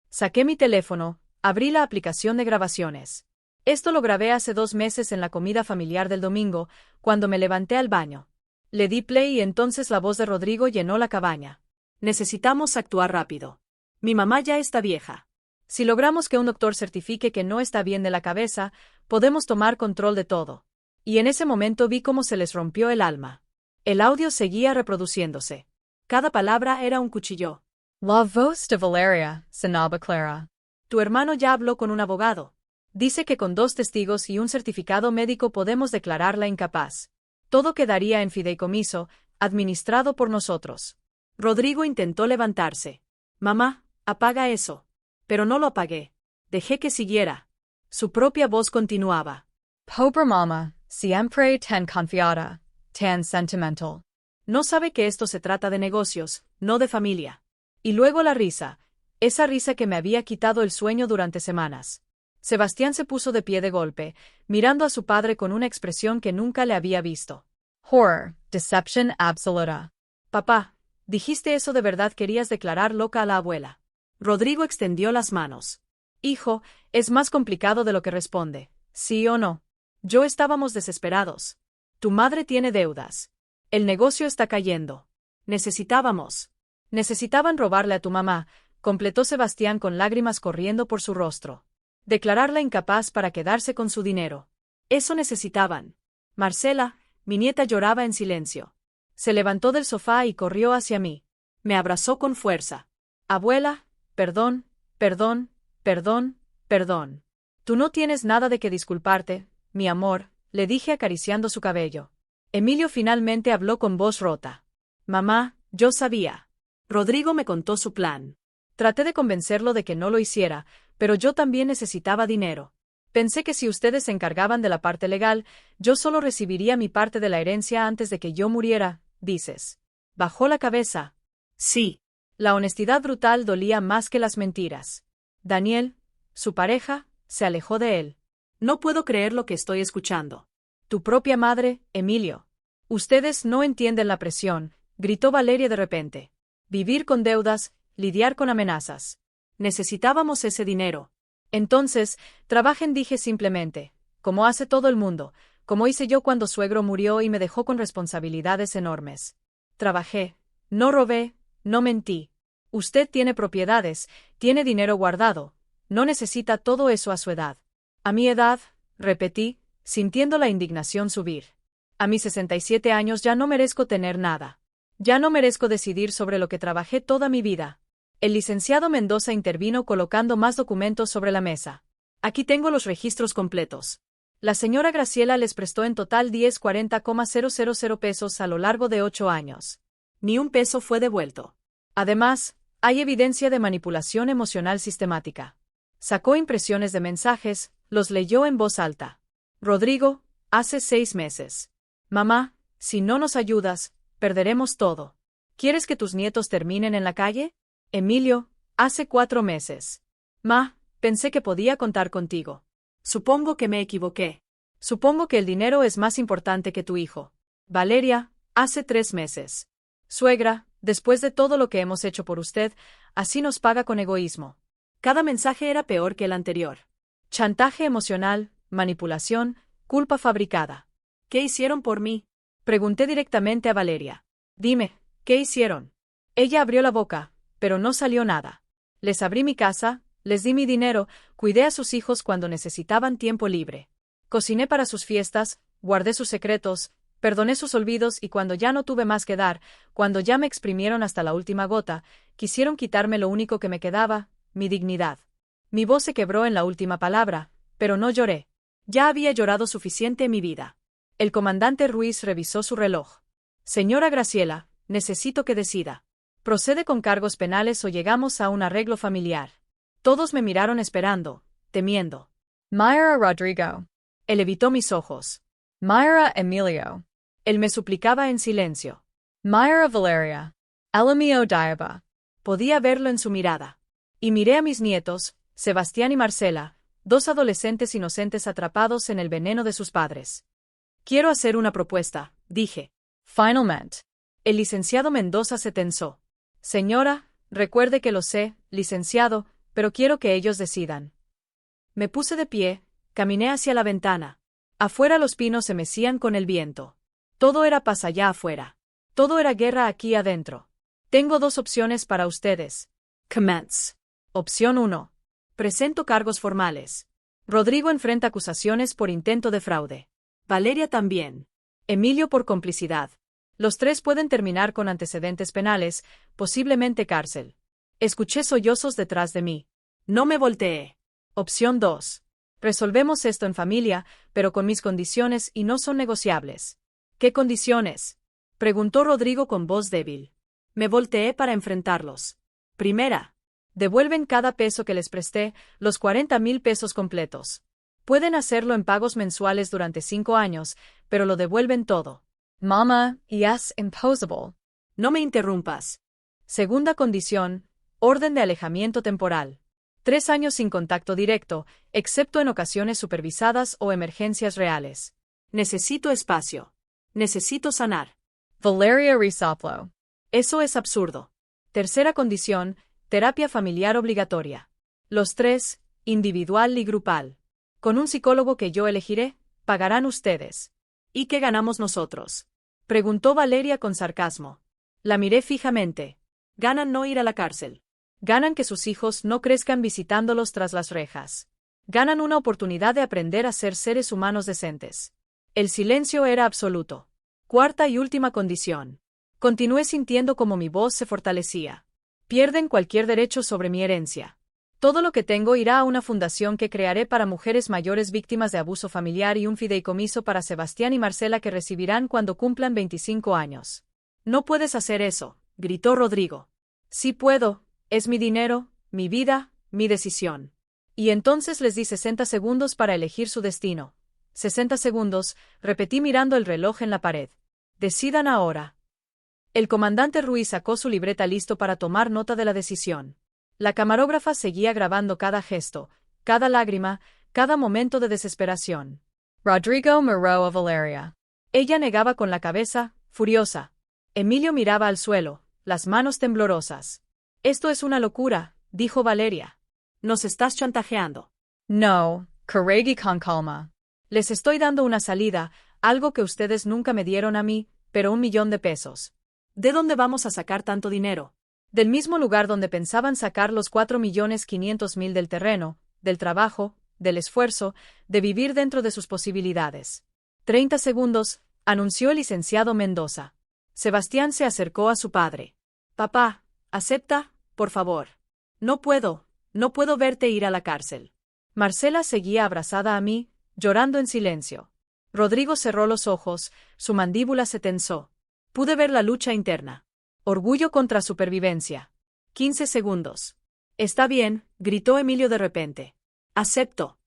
Saqué mi teléfono, abrí la aplicación de grabaciones. Esto lo grabé hace 2 meses en la comida familiar del domingo, cuando me levanté al baño. Le di play y entonces la voz de Rodrigo llenó la cabaña. Necesitamos actuar rápido. Mi mamá ya está vieja. Si logramos que un doctor certifique que no está bien de la cabeza, podemos tomar control de todo. Y en ese momento vi cómo se les rompió el alma. El audio seguía reproduciéndose. Cada palabra era un cuchillo.
La voz de Valeria, sonaba clara.
Tu hermano ya habló con un abogado. Dice que con 2 testigos y un certificado médico podemos declararla incapaz. Todo quedaría en fideicomiso, administrado por nosotros. Rodrigo intentó levantarse. Mamá, apaga eso. Pero no lo apagué. Dejé que siguiera. Su propia voz continuaba.
Pobre mamá, siempre tan confiada, tan sentimental.
No sabe que esto se trata de negocios, no de familia. Y luego la risa. Esa risa que me había quitado el sueño durante semanas. Sebastián se puso de pie de golpe, mirando a su padre con una expresión que nunca le había visto.
Horror, decepción absoluta.
Papá, dijiste eso de verdad, querías declarar loca a la abuela. Rodrigo extendió las manos. Hijo, es más complicado de lo que responde. ¿Sí o no? Yo estábamos desesperados. Tu madre tiene deudas. El negocio está cayendo. Necesitaban robarle a tu mamá, completó Sebastián con lágrimas corriendo por su rostro. Declararla incapaz para quedarse con su dinero. Eso necesitaban. Marcela, mi nieta, lloraba en silencio. Se levantó del sofá y corrió hacia mí. Me abrazó con fuerza. Abuela, perdón, perdón, perdón, perdón. Tú no tienes nada de qué disculparte, mi amor, le dije acariciando su cabello. Emilio finalmente habló con voz rota. Mamá, yo sabía. Rodrigo me contó su plan. Traté de convencerlo de que no lo hiciera, pero yo también necesitaba dinero. Pensé que si ustedes se encargaban de la parte legal, yo solo recibiría mi parte de la herencia antes de que yo muriera, dices. Bajó la cabeza. Sí. La honestidad brutal dolía más que las mentiras. Daniel, su pareja, se alejó de él. No puedo creer lo que estoy escuchando. Tu propia madre, Emilio. Ustedes no entienden la presión, gritó Valeria de repente. Vivir con deudas, lidiar con amenazas. Necesitábamos ese dinero. Entonces, trabajen, dije simplemente, como hace todo el mundo, como hice yo cuando suegro murió y me dejó con responsabilidades enormes. Trabajé, no robé, no mentí. Usted tiene propiedades, tiene dinero guardado, no necesita todo eso a su edad. A mi edad, repetí, sintiendo la indignación subir. A mis 67 años ya no merezco tener nada. Ya no merezco decidir sobre lo que trabajé toda mi vida. El licenciado Mendoza intervino colocando más documentos sobre la mesa. Aquí tengo los registros completos. La señora Graciela les prestó en total 10,40,000 pesos a lo largo de 8 años. Ni un peso fue devuelto. Además, hay evidencia de manipulación emocional sistemática. Sacó impresiones de mensajes, los leyó en voz alta. Rodrigo, hace 6 meses. Mamá, si no nos ayudas, perderemos todo. ¿Quieres que tus nietos terminen en la calle? Emilio, hace 4 meses. Ma, pensé que podía contar contigo. Supongo que me equivoqué. Supongo que el dinero es más importante que tu hijo. Valeria, hace 3 meses. Suegra, después de todo lo que hemos hecho por usted, así nos paga con egoísmo. Cada mensaje era peor que el anterior. Chantaje emocional, manipulación, culpa fabricada. ¿Qué hicieron por mí? Pregunté directamente a Valeria. Dime, ¿qué hicieron? Ella abrió la boca, pero no salió nada. Les abrí mi casa, les di mi dinero, cuidé a sus hijos cuando necesitaban tiempo libre. Cociné para sus fiestas, guardé sus secretos, perdoné sus olvidos y cuando ya no tuve más que dar, cuando ya me exprimieron hasta la última gota, quisieron quitarme lo único que me quedaba, mi dignidad. Mi voz se quebró en la última palabra, pero no lloré. Ya había llorado suficiente en mi vida. El comandante Ruiz revisó su reloj. Señora Graciela, necesito que decida. ¿Procede con cargos penales o llegamos a un arreglo familiar? Todos me miraron esperando, temiendo.
Mayra Rodrigo.
Él evitó mis ojos.
Mayra Emilio.
Él me suplicaba en silencio.
Mayra Valeria. Elamio Diaba.
Podía verlo en su mirada. Y miré a mis nietos, Sebastián y Marcela, 2 adolescentes inocentes atrapados en el veneno de sus padres. Quiero hacer una propuesta, dije.
Finalmente.
El licenciado Mendoza se tensó. Señora, recuerde que lo sé, licenciado, pero quiero que ellos decidan. Me puse de pie, caminé hacia la ventana. Afuera los pinos se mecían con el viento. Todo era paz allá afuera. Todo era guerra aquí adentro. Tengo 2 opciones para ustedes. Commence. Opción 1. Presento cargos formales. Rodrigo enfrenta acusaciones por intento de fraude. Valeria también. Emilio por complicidad. Los 3 pueden terminar con antecedentes penales, posiblemente cárcel. Escuché sollozos detrás de mí. No me volteé. Opción 2. Resolvemos esto en familia, pero con mis condiciones y no son negociables. ¿Qué condiciones? Preguntó Rodrigo con voz débil. Me volteé para enfrentarlos. Primera. Devuelven cada peso que les presté, los 40,000 pesos completos. Pueden hacerlo en pagos mensuales durante 5 años, pero lo devuelven todo.
Mama, yes, impossible.
No me interrumpas. Segunda condición, orden de alejamiento temporal. 3 años sin contacto directo, excepto en ocasiones supervisadas o emergencias reales. Necesito espacio. Necesito sanar.
Valeria Risoplo.
Eso es absurdo. Tercera condición, terapia familiar obligatoria. Los 3, individual y grupal. Con un psicólogo que yo elegiré, pagarán ustedes. ¿Y qué ganamos nosotros? Preguntó Valeria con sarcasmo. La miré fijamente. Ganan no ir a la cárcel. Ganan que sus hijos no crezcan visitándolos tras las rejas. Ganan una oportunidad de aprender a ser seres humanos decentes. El silencio era absoluto. Cuarta y última condición. Continué sintiendo como mi voz se fortalecía. Pierden cualquier derecho sobre mi herencia. Todo lo que tengo irá a una fundación que crearé para mujeres mayores víctimas de abuso familiar y un fideicomiso para Sebastián y Marcela que recibirán cuando cumplan 25 años. No puedes hacer eso, gritó Rodrigo. Sí puedo, es mi dinero, mi vida, mi decisión. Y entonces les di 60 segundos para elegir su destino. 60 segundos, repetí mirando el reloj en la pared. Decidan ahora. El comandante Ruiz sacó su libreta listo para tomar nota de la decisión. La camarógrafa seguía grabando cada gesto, cada lágrima, cada momento de desesperación.
Rodrigo miró a Valeria.
Ella negaba con la cabeza, furiosa. Emilio miraba al suelo, las manos temblorosas. Esto es una locura, dijo Valeria. Nos estás chantajeando.
No, corregí con calma.
Les estoy dando una salida, algo que ustedes nunca me dieron a mí, pero 1,000,000 de pesos. ¿De dónde vamos a sacar tanto dinero? Del mismo lugar donde pensaban sacar los 4,500,000 del terreno, del trabajo, del esfuerzo, de vivir dentro de sus posibilidades. 30 segundos, anunció el licenciado Mendoza. Sebastián se acercó a su padre. Papá, acepta, por favor. No puedo verte ir a la cárcel. Marcela seguía abrazada a mí, llorando en silencio. Rodrigo cerró los ojos, su mandíbula se tensó. Pude ver la lucha interna. Orgullo contra supervivencia. 15 segundos. Está bien, gritó Emilio de repente. Acepto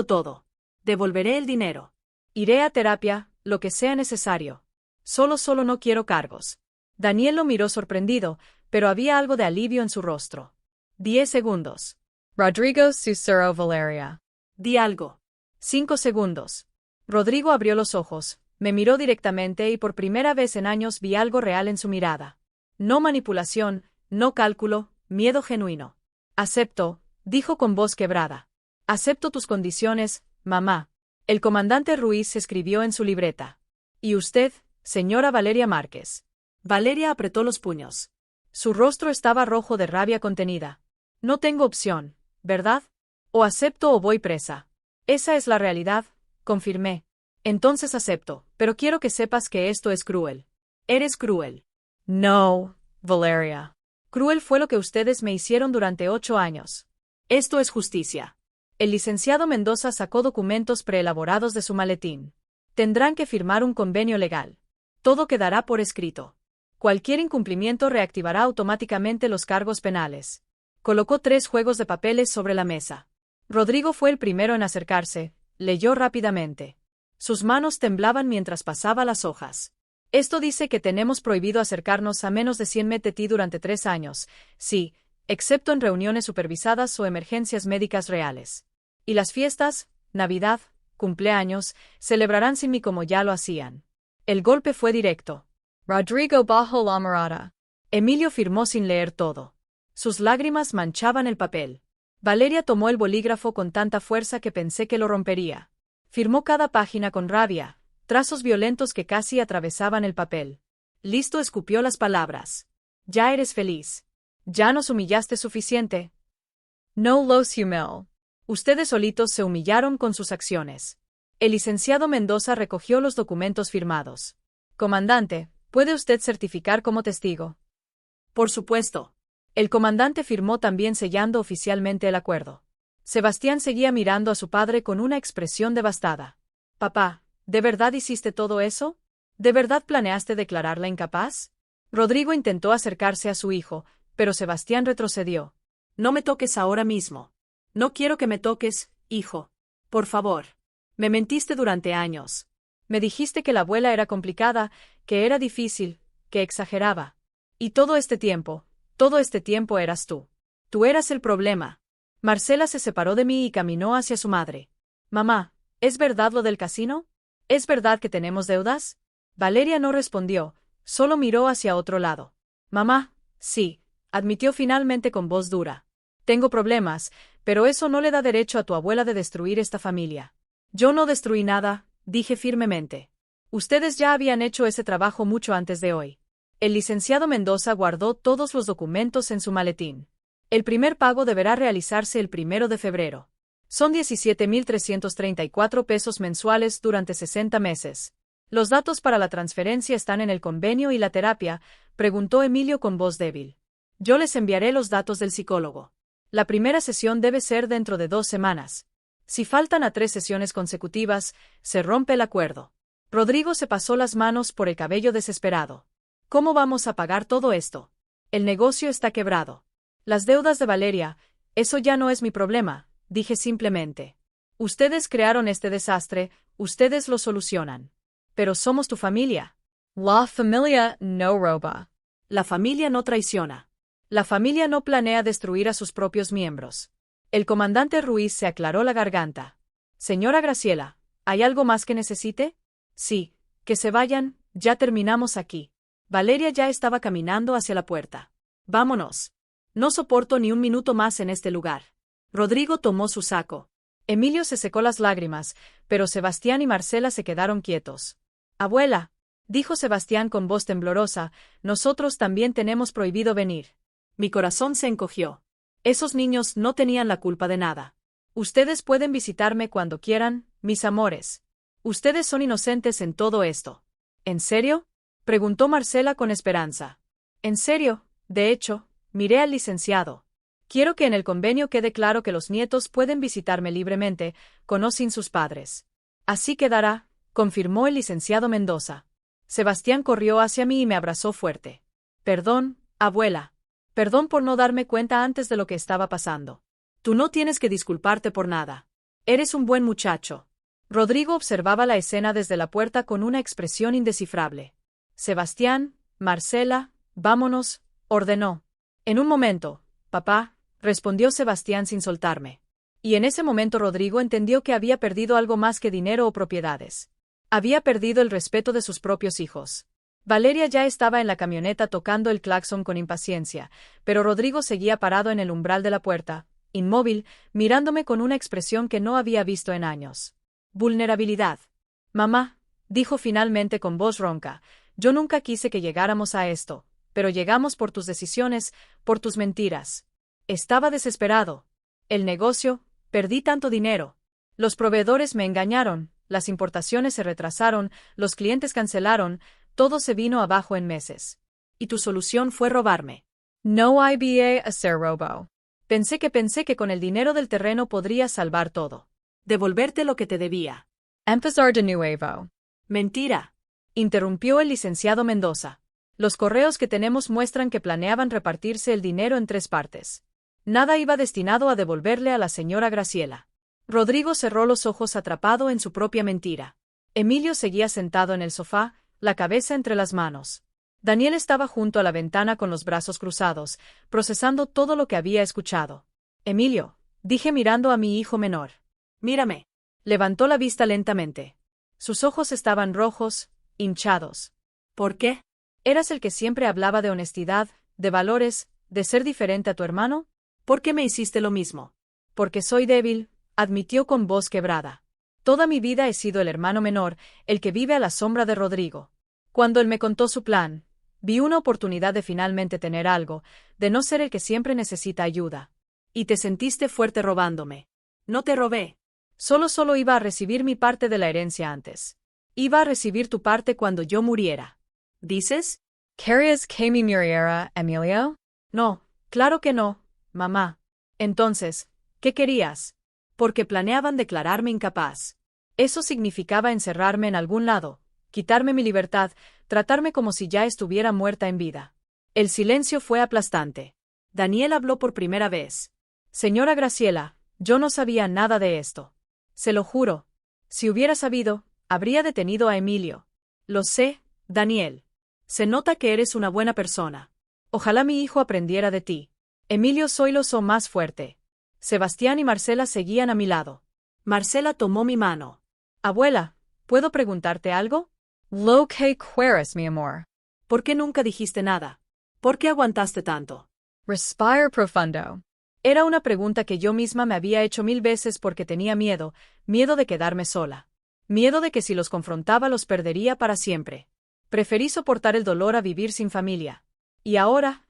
todo. Devolveré el dinero. Iré a terapia, lo que sea necesario. Solo no quiero cargos. Daniel lo miró sorprendido, pero había algo de alivio en su rostro. 10 segundos.
Rodrigo susurró Valeria.
Di algo. 5 segundos. Rodrigo abrió los ojos, me miró directamente y por primera vez en años vi algo real en su mirada. No manipulación, no cálculo, miedo genuino. Acepto, dijo con voz quebrada. Acepto tus condiciones, mamá. El comandante Ruiz escribió en su libreta. ¿Y usted, señora Valeria Márquez? Valeria apretó los puños. Su rostro estaba rojo de rabia contenida. No tengo opción, ¿verdad? O acepto o voy presa. Esa es la realidad, confirmé. Entonces acepto, pero quiero que sepas que esto es cruel. Eres cruel.
No, Valeria.
Cruel fue lo que ustedes me hicieron durante 8 años. Esto es justicia. El licenciado Mendoza sacó documentos preelaborados de su maletín. Tendrán que firmar un convenio legal. Todo quedará por escrito. Cualquier incumplimiento reactivará automáticamente los cargos penales. Colocó 3 juegos de papeles sobre la mesa. Rodrigo fue el primero en acercarse, leyó rápidamente. Sus manos temblaban mientras pasaba las hojas. Esto dice que tenemos prohibido acercarnos a menos de 100 metros de ti durante 3 años, sí, excepto en reuniones supervisadas o emergencias médicas reales. Y las fiestas, Navidad, cumpleaños, celebrarán sin mí como ya lo hacían. El golpe fue directo.
Rodrigo bajó la mirada.
Emilio firmó sin leer todo. Sus lágrimas manchaban el papel. Valeria tomó el bolígrafo con tanta fuerza que pensé que lo rompería. Firmó cada página con rabia, trazos violentos que casi atravesaban el papel. Listo escupió las palabras. Ya eres feliz. Ya nos humillaste suficiente.
No los humilló.
Ustedes solitos se humillaron con sus acciones. El licenciado Mendoza recogió los documentos firmados. Comandante, ¿puede usted certificar como testigo? Por supuesto. El comandante firmó también sellando oficialmente el acuerdo. Sebastián seguía mirando a su padre con una expresión devastada. Papá, ¿de verdad hiciste todo eso? ¿De verdad planeaste declararla incapaz? Rodrigo intentó acercarse a su hijo, pero Sebastián retrocedió. No me toques ahora mismo. No quiero que me toques, hijo. Por favor. Me mentiste durante años. Me dijiste que la abuela era complicada, que era difícil, que exageraba. Y todo este tiempo eras tú. Tú eras el problema. Marcela se separó de mí y caminó hacia su madre. Mamá, ¿es verdad lo del casino? ¿Es verdad que tenemos deudas? Valeria no respondió, solo miró hacia otro lado. Mamá, sí, admitió finalmente con voz dura. Tengo problemas, pero eso no le da derecho a tu abuela de destruir esta familia. Yo no destruí nada, dije firmemente. Ustedes ya habían hecho ese trabajo mucho antes de hoy. El licenciado Mendoza guardó todos los documentos en su maletín. El primer pago deberá realizarse el 1 de febrero. Son 17.334 pesos mensuales durante 60 meses. ¿Los datos para la transferencia están en el convenio y la terapia?, preguntó Emilio con voz débil. Yo les enviaré los datos del psicólogo. La primera sesión debe ser dentro de 2 semanas. Si faltan a 3 sesiones consecutivas, se rompe el acuerdo. Rodrigo se pasó las manos por el cabello desesperado. ¿Cómo vamos a pagar todo esto? El negocio está quebrado. Las deudas de Valeria, eso ya no es mi problema, dije simplemente. Ustedes crearon este desastre, ustedes lo solucionan. Pero somos tu familia.
La familia no roba.
La familia no traiciona. La familia no planea destruir a sus propios miembros. El comandante Ruiz se aclaró la garganta. Señora Graciela, ¿hay algo más que necesite? Sí, que se vayan, ya terminamos aquí. Valeria ya estaba caminando hacia la puerta. Vámonos. No soporto ni un minuto más en este lugar. Rodrigo tomó su saco. Emilio se secó las lágrimas, pero Sebastián y Marcela se quedaron quietos. Abuela, dijo Sebastián con voz temblorosa, nosotros también tenemos prohibido venir. Mi corazón se encogió. Esos niños no tenían la culpa de nada. Ustedes pueden visitarme cuando quieran, mis amores. Ustedes son inocentes en todo esto. ¿En serio? Preguntó Marcela con esperanza. En serio, de hecho, miré al licenciado. Quiero que en el convenio quede claro que los nietos pueden visitarme libremente, con o sin sus padres. Así quedará, confirmó el licenciado Mendoza. Sebastián corrió hacia mí y me abrazó fuerte. Perdón, abuela. Perdón por no darme cuenta antes de lo que estaba pasando. Tú no tienes que disculparte por nada. Eres un buen muchacho. Rodrigo observaba la escena desde la puerta con una expresión indescifrable. Sebastián, Marcela, vámonos, ordenó. En un momento, papá, respondió Sebastián sin soltarme. Y en ese momento Rodrigo entendió que había perdido algo más que dinero o propiedades. Había perdido el respeto de sus propios hijos. Valeria ya estaba en la camioneta tocando el claxon con impaciencia, pero Rodrigo seguía parado en el umbral de la puerta, inmóvil, mirándome con una expresión que no había visto en años. Vulnerabilidad. Mamá, dijo finalmente con voz ronca, yo nunca quise que llegáramos a esto, pero llegamos por tus decisiones, por tus mentiras. Estaba desesperado. El negocio, perdí tanto dinero. Los proveedores me engañaron, las importaciones se retrasaron, los clientes cancelaron, todo se vino abajo en meses. Y tu solución fue robarme.
No iba a ser robo.
Pensé que con el dinero del terreno podría salvar todo. Devolverte lo que te debía.
Empezar de nuevo.
Mentira. Interrumpió el licenciado Mendoza. Los correos que tenemos muestran que planeaban repartirse el dinero en 3 partes. Nada iba destinado a devolverle a la señora Graciela. Rodrigo cerró los ojos atrapado en su propia mentira. Emilio seguía sentado en el sofá, la cabeza entre las manos. Daniel estaba junto a la ventana con los brazos cruzados, procesando todo lo que había escuchado. Emilio, dije mirando a mi hijo menor. Mírame. Levantó la vista lentamente. Sus ojos estaban rojos, hinchados. ¿Por qué? ¿Eras el que siempre hablaba de honestidad, de valores, de ser diferente a tu hermano? ¿Por qué me hiciste lo mismo? Porque soy débil, admitió con voz quebrada. Toda mi vida he sido el hermano menor, el que vive a la sombra de Rodrigo. Cuando él me contó su plan, vi una oportunidad de finalmente tener algo, de no ser el que siempre necesita ayuda. Y te sentiste fuerte robándome. No te robé. Solo iba a recibir mi parte de la herencia antes. Iba a recibir tu parte cuando yo muriera. ¿Dices?
¿Querías que me muriera, Emilio?
No, claro que no, mamá. Entonces, ¿qué querías? Porque planeaban declararme incapaz. Eso significaba encerrarme en algún lado, quitarme mi libertad, tratarme como si ya estuviera muerta en vida. El silencio fue aplastante. Daniel habló por primera vez. Señora Graciela, yo no sabía nada de esto. Se lo juro. Si hubiera sabido, habría detenido a Emilio. Lo sé, Daniel. Se nota que eres una buena persona. Ojalá mi hijo aprendiera de ti. Emilio Zoiloso más fuerte. Sebastián y Marcela seguían a mi lado. Marcela tomó mi mano. Abuela, ¿puedo preguntarte algo?
Lo que quieras, mi amor.
¿Por qué nunca dijiste nada? ¿Por qué aguantaste tanto?
Respire profundo.
Era una pregunta que yo misma me había hecho 1000 veces porque tenía miedo de quedarme sola. Miedo de que si los confrontaba los perdería para siempre. Preferí soportar el dolor a vivir sin familia. Y ahora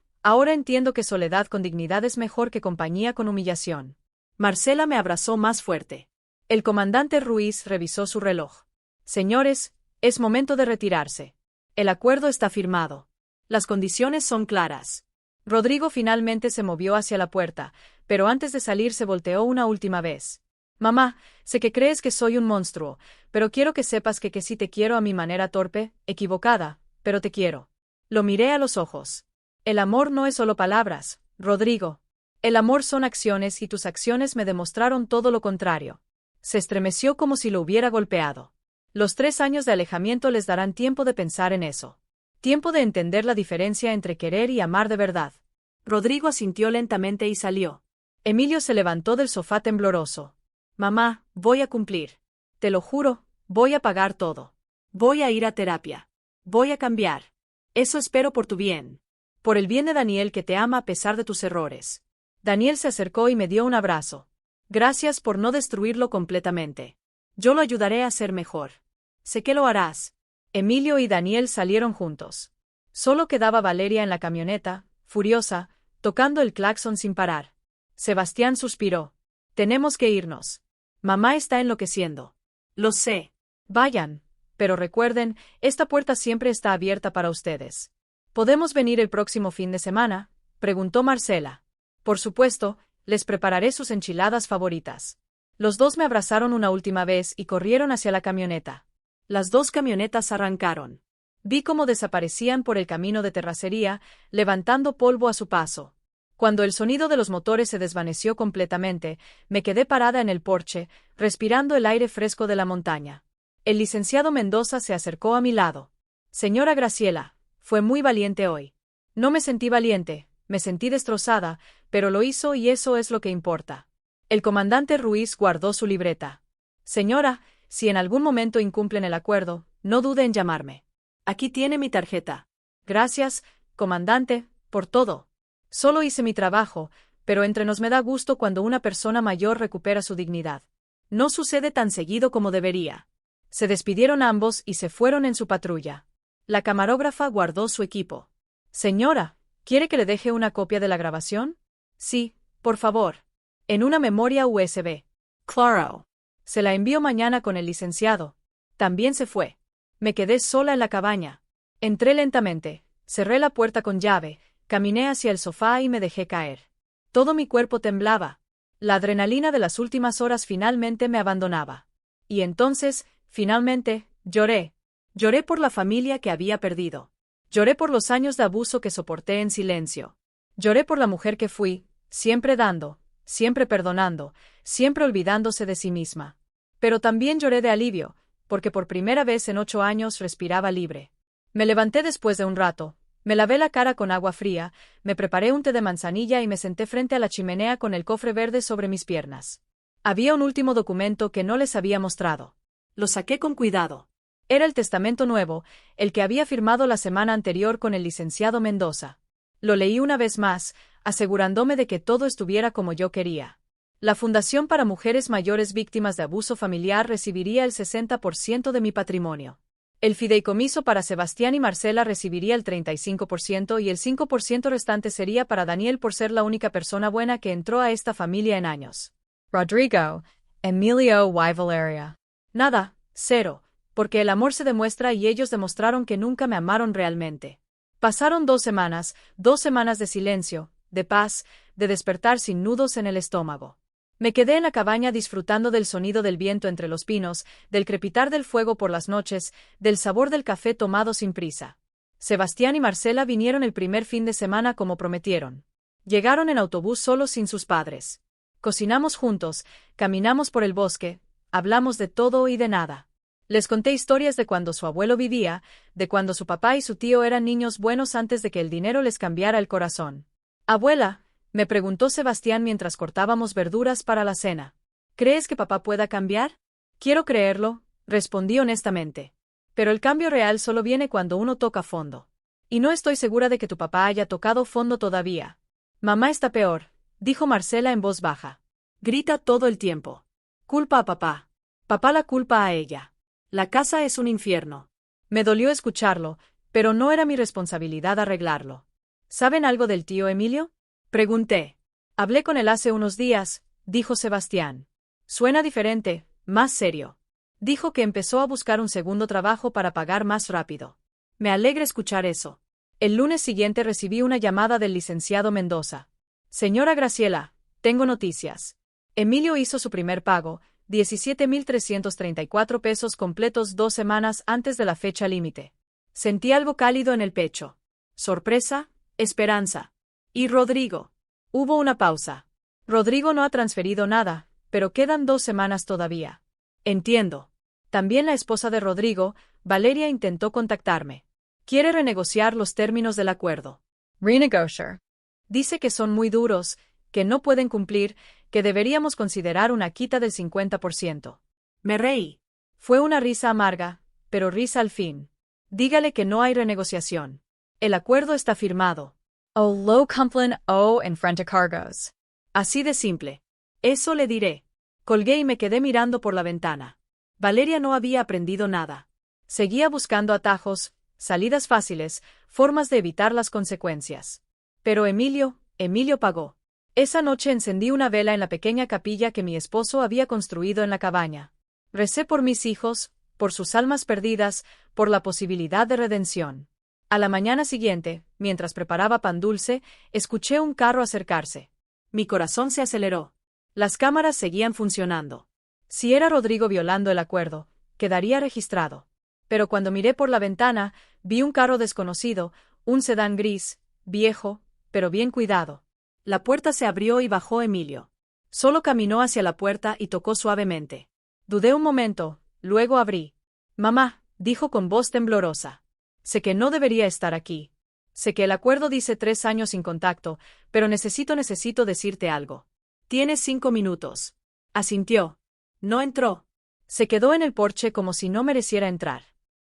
entiendo que soledad con dignidad es mejor que compañía con humillación. Marcela me abrazó más fuerte. El comandante Ruiz revisó su reloj. Señores, es momento de retirarse. El acuerdo está firmado. Las condiciones son claras. Rodrigo finalmente se movió hacia la puerta, pero antes de salir se volteó una última vez. Mamá, sé que crees que soy un monstruo, pero quiero que sepas que sí te quiero a mi manera torpe, equivocada, pero te quiero. Lo miré a los ojos. El amor no es solo palabras, Rodrigo. El amor son acciones y tus acciones me demostraron todo lo contrario. Se estremeció como si lo hubiera golpeado. Los 3 años de alejamiento les darán tiempo de pensar en eso. Tiempo de entender la diferencia entre querer y amar de verdad. Rodrigo asintió lentamente y salió. Emilio se levantó del sofá tembloroso. Mamá, voy a cumplir. Te lo juro, voy a pagar todo. Voy a ir a terapia. Voy a cambiar. Eso espero por tu bien. Por el bien de Daniel que te ama a pesar de tus errores. Daniel se acercó y me dio un abrazo. Gracias por no destruirlo completamente. Yo lo ayudaré a ser mejor. Sé que lo harás. Emilio y Daniel salieron juntos. Solo quedaba Valeria en la camioneta, furiosa, tocando el claxon sin parar. Sebastián suspiró. Tenemos que irnos. Mamá está enloqueciendo. Lo sé. Vayan, pero recuerden, esta puerta siempre está abierta para ustedes. ¿Podemos venir el próximo fin de semana?, preguntó Marcela. Por supuesto, les prepararé sus enchiladas favoritas. Los dos me abrazaron una última vez y corrieron hacia la camioneta. Las dos camionetas arrancaron. Vi cómo desaparecían por el camino de terracería, levantando polvo a su paso. Cuando el sonido de los motores se desvaneció completamente, me quedé parada en el porche, respirando el aire fresco de la montaña. El licenciado Mendoza se acercó a mi lado. Señora Graciela, fue muy valiente hoy. No me sentí valiente, me sentí destrozada, pero lo hizo y eso es lo que importa. El comandante Ruiz guardó su libreta. Señora, si en algún momento incumplen el acuerdo, no dude en llamarme. Aquí tiene mi tarjeta. Gracias, comandante, por todo. Solo hice mi trabajo, pero entre nos me da gusto cuando una persona mayor recupera su dignidad. No sucede tan seguido como debería. Se despidieron ambos y se fueron en su patrulla. La camarógrafa guardó su equipo. Señora, ¿quiere que le deje una copia de la grabación? Sí, por favor. En una memoria USB. Claro. Se la envío mañana con el licenciado. También se fue. Me quedé sola en la cabaña. Entré lentamente, cerré la puerta con llave, caminé hacia el sofá y me dejé caer. Todo mi cuerpo temblaba. La adrenalina de las últimas horas finalmente me abandonaba. Y entonces, finalmente, lloré. Lloré por la familia que había perdido. Lloré por los años de abuso que soporté en silencio. Lloré por la mujer que fui, siempre dando, siempre perdonando, siempre olvidándose de sí misma. Pero también lloré de alivio, porque por primera vez en 8 años respiraba libre. Me levanté después de un rato, me lavé la cara con agua fría, me preparé un té de manzanilla y me senté frente a la chimenea con el cofre verde sobre mis piernas. Había un último documento que no les había mostrado. Lo saqué con cuidado. Era el testamento nuevo, el que había firmado la semana anterior con el licenciado Mendoza. Lo leí una vez más, asegurándome de que todo estuviera como yo quería. La Fundación para Mujeres Mayores Víctimas de Abuso Familiar recibiría el 60% de mi patrimonio. El fideicomiso para Sebastián y Marcela recibiría el 35% y el 5% restante sería para Daniel por ser la única persona buena que entró a esta familia en años.
Rodrigo, Emilio y Valeria.
Nada, cero, porque el amor se demuestra y ellos demostraron que nunca me amaron realmente. Pasaron 2 semanas de silencio, de paz, de despertar sin nudos en el estómago. Me quedé en la cabaña disfrutando del sonido del viento entre los pinos, del crepitar del fuego por las noches, del sabor del café tomado sin prisa. Sebastián y Marcela vinieron el primer fin de semana como prometieron. Llegaron en autobús solos sin sus padres. Cocinamos juntos, caminamos por el bosque, hablamos de todo y de nada. Les conté historias de cuando su abuelo vivía, de cuando su papá y su tío eran niños buenos antes de que el dinero les cambiara el corazón. Abuela, me preguntó Sebastián mientras cortábamos verduras para la cena. ¿Crees que papá pueda cambiar? Quiero creerlo, respondí honestamente. Pero el cambio real solo viene cuando uno toca fondo. Y no estoy segura de que tu papá haya tocado fondo todavía. Mamá está peor, dijo Marcela en voz baja. Grita todo el tiempo. Culpa a papá. Papá la culpa a ella. La casa es un infierno. Me dolió escucharlo, pero no era mi responsabilidad arreglarlo. ¿Saben algo del tío Emilio? Pregunté. Hablé con él hace unos días, dijo Sebastián. Suena diferente, más serio. Dijo que empezó a buscar un segundo trabajo para pagar más rápido. Me alegra escuchar eso. El lunes siguiente recibí una llamada del licenciado Mendoza. Señora Graciela, tengo noticias. Emilio hizo su primer pago, 17,334 pesos completos 2 semanas antes de la fecha límite. Sentí algo cálido en el pecho. Sorpresa, esperanza. ¿Y Rodrigo? Hubo una pausa. Rodrigo no ha transferido nada, pero quedan 2 semanas todavía. Entiendo. También la esposa de Rodrigo, Valeria, intentó contactarme. Quiere renegociar los términos del acuerdo.
Renegociar.
Dice que son muy duros, que no pueden cumplir, que deberíamos considerar una quita del 50%. Me reí. Fue una risa amarga, pero risa al fin. Dígale que no hay renegociación. El acuerdo está firmado.
O lo cumplen o enfrenta cargos.
Así de simple. Eso le diré. Colgué y me quedé mirando por la ventana. Valeria no había aprendido nada. Seguía buscando atajos, salidas fáciles, formas de evitar las consecuencias. Pero Emilio pagó. Esa noche encendí una vela en la pequeña capilla que mi esposo había construido en la cabaña. Recé por mis hijos, por sus almas perdidas, por la posibilidad de redención. A la mañana siguiente, mientras preparaba pan dulce, escuché un carro acercarse. Mi corazón se aceleró. Las cámaras seguían funcionando. Si era Rodrigo violando el acuerdo, quedaría registrado. Pero cuando miré por la ventana, vi un carro desconocido, un sedán gris, viejo, pero bien cuidado. La puerta se abrió y bajó Emilio. Solo caminó hacia la puerta y tocó suavemente. Dudé un momento, luego abrí. Mamá, dijo con voz temblorosa. Sé que no debería estar aquí. Sé que el acuerdo dice 3 años sin contacto, pero necesito decirte algo. Tienes 5 minutos. Asintió. No entró. Se quedó en el porche como si no mereciera entrar.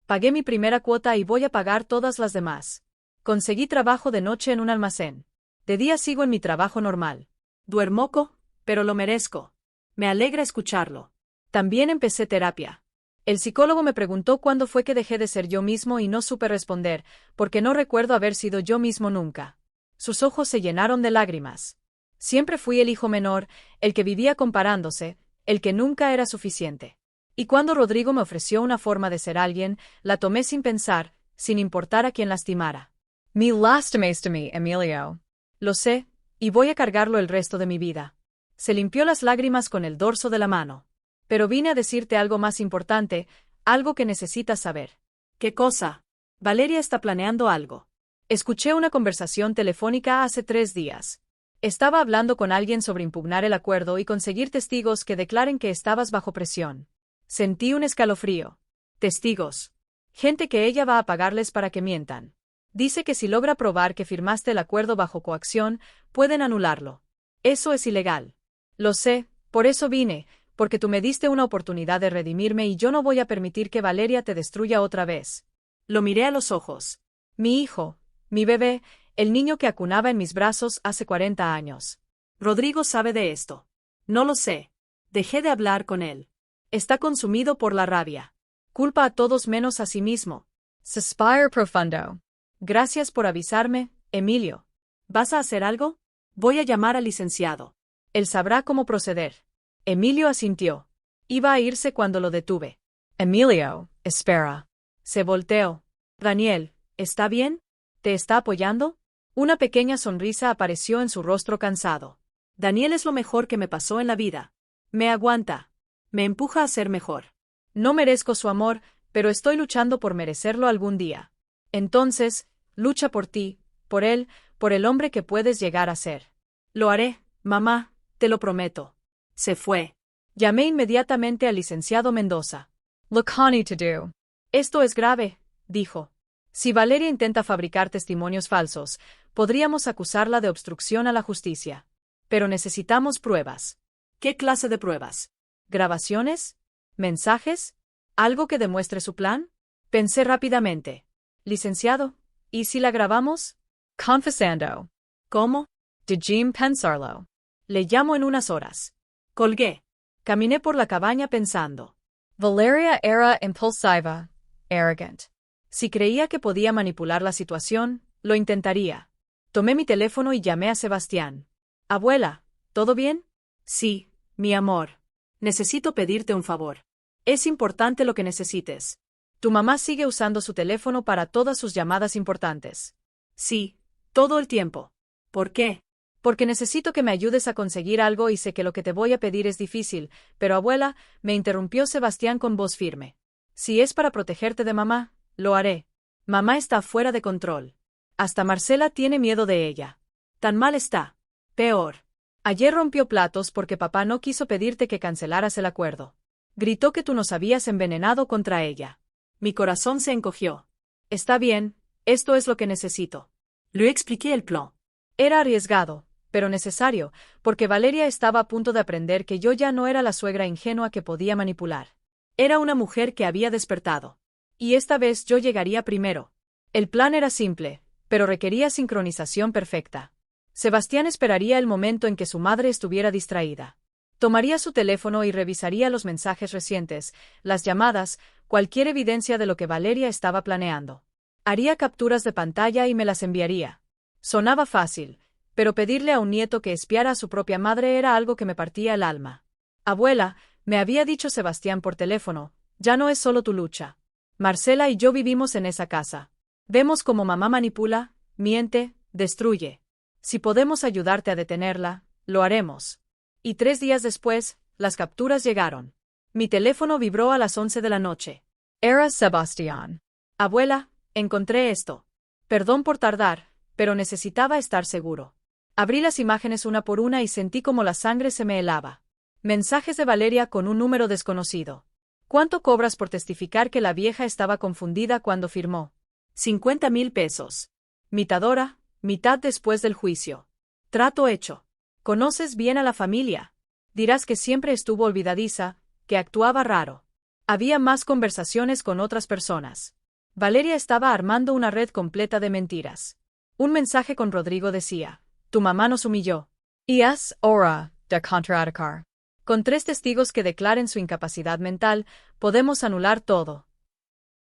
Pagué mi primera cuota y voy a pagar todas las demás. Conseguí trabajo de noche en un almacén. De día sigo en mi trabajo normal. Duermo poco, pero lo merezco. Me alegra escucharlo. También empecé terapia. El psicólogo me preguntó cuándo fue que dejé de ser yo mismo y no supe responder, porque no recuerdo haber sido yo mismo nunca. Sus ojos se llenaron de lágrimas. Siempre fui el hijo menor, el que vivía comparándose, el que nunca era suficiente. Y cuando Rodrigo me ofreció una forma de ser alguien, la tomé sin pensar, sin importar a quién lastimara.
Me lastimaste me, Emilio.
Lo sé, y voy a cargarlo el resto de mi vida. Se limpió las lágrimas con el dorso de la mano. Pero vine a decirte algo más importante, algo que necesitas saber. ¿Qué cosa? Valeria está planeando algo. Escuché una conversación telefónica hace 3 días. Estaba hablando con alguien sobre impugnar el acuerdo y conseguir testigos que declaren que estabas bajo presión. Sentí un escalofrío. Testigos. Gente que ella va a pagarles para que mientan. Dice que si logra probar que firmaste el acuerdo bajo coacción, pueden anularlo. Eso es ilegal. Lo sé, por eso vine, porque tú me diste una oportunidad de redimirme y yo no voy a permitir que Valeria te destruya otra vez. Lo miré a los ojos. Mi hijo, mi bebé, el niño que acunaba en mis brazos hace 40 años. Rodrigo sabe de esto. No lo sé. Dejé de hablar con él. Está consumido por la rabia. Culpa a todos menos a sí mismo.
Suspire profundo.
Gracias por avisarme, Emilio. ¿Vas a hacer algo? Voy a llamar al licenciado. Él sabrá cómo proceder. Emilio asintió. Iba a irse cuando lo detuve.
Emilio, espera.
Se volteó. Daniel, ¿está bien? ¿Te está apoyando? Una pequeña sonrisa apareció en su rostro cansado. Daniel es lo mejor que me pasó en la vida. Me aguanta. Me empuja a ser mejor. No merezco su amor, pero estoy luchando por merecerlo algún día. Entonces, lucha por ti, por él, por el hombre que puedes llegar a ser. Lo haré, mamá, te lo prometo. Se fue. Llamé inmediatamente al licenciado Mendoza.
Look honey to do.
Esto es grave, dijo. Si Valeria intenta fabricar testimonios falsos, podríamos acusarla de obstrucción a la justicia. Pero necesitamos pruebas. ¿Qué clase de pruebas? ¿Grabaciones? ¿Mensajes? ¿Algo que demuestre su plan? Pensé rápidamente. Licenciado, ¿y si la grabamos?
Confesando.
¿Cómo?
Dejim pensarlo.
Le llamo en unas horas. Colgué. Caminé por la cabaña pensando.
Valeria era impulsiva, arrogant.
Si creía que podía manipular la situación, lo intentaría. Tomé mi teléfono y llamé a Sebastián. Abuela, ¿todo bien? Sí, mi amor. Necesito pedirte un favor. Es importante lo que necesites. Tu mamá sigue usando su teléfono para todas sus llamadas importantes. Sí, todo el tiempo. ¿Por qué? Porque necesito que me ayudes a conseguir algo y sé que lo que te voy a pedir es difícil, pero abuela, me interrumpió Sebastián con voz firme. Si es para protegerte de mamá, lo haré. Mamá está fuera de control. Hasta Marcela tiene miedo de ella. Tan mal está. Peor. Ayer rompió platos porque papá no quiso pedirte que cancelaras el acuerdo. Gritó que tú nos habías envenenado contra ella. Mi corazón se encogió. Está bien, esto es lo que necesito. Le expliqué el plan. Era arriesgado, pero necesario, porque Valeria estaba a punto de aprender que yo ya no era la suegra ingenua que podía manipular. Era una mujer que había despertado. Y esta vez yo llegaría primero. El plan era simple, pero requería sincronización perfecta. Sebastián esperaría el momento en que su madre estuviera distraída. Tomaría su teléfono y revisaría los mensajes recientes, las llamadas, cualquier evidencia de lo que Valeria estaba planeando. Haría capturas de pantalla y me las enviaría. Sonaba fácil, pero pedirle a un nieto que espiara a su propia madre era algo que me partía el alma. Abuela, me había dicho Sebastián por teléfono, Ya no es solo tu lucha. Marcela y yo vivimos en esa casa. Vemos cómo mamá manipula, miente, destruye. Si podemos ayudarte a detenerla, lo haremos. Y 3 días después, las capturas llegaron. Mi teléfono vibró a las 11 de la noche.
Era Sebastián.
Abuela, encontré esto. Perdón por tardar, pero necesitaba estar seguro. Abrí las imágenes una por una y sentí como la sangre se me helaba. Mensajes de Valeria con un número desconocido. ¿Cuánto cobras por testificar que la vieja estaba confundida cuando firmó? 50,000 pesos. Mitad ahora, mitad después del juicio. Trato hecho. Conoces bien a la familia. Dirás que siempre estuvo olvidadiza, que actuaba raro. Había más conversaciones con otras personas. Valeria estaba armando una red completa de mentiras. Un mensaje con Rodrigo decía: tu mamá nos humilló.
Y es hora de contraatacar.
Con 3 testigos que declaren su incapacidad mental, podemos anular todo.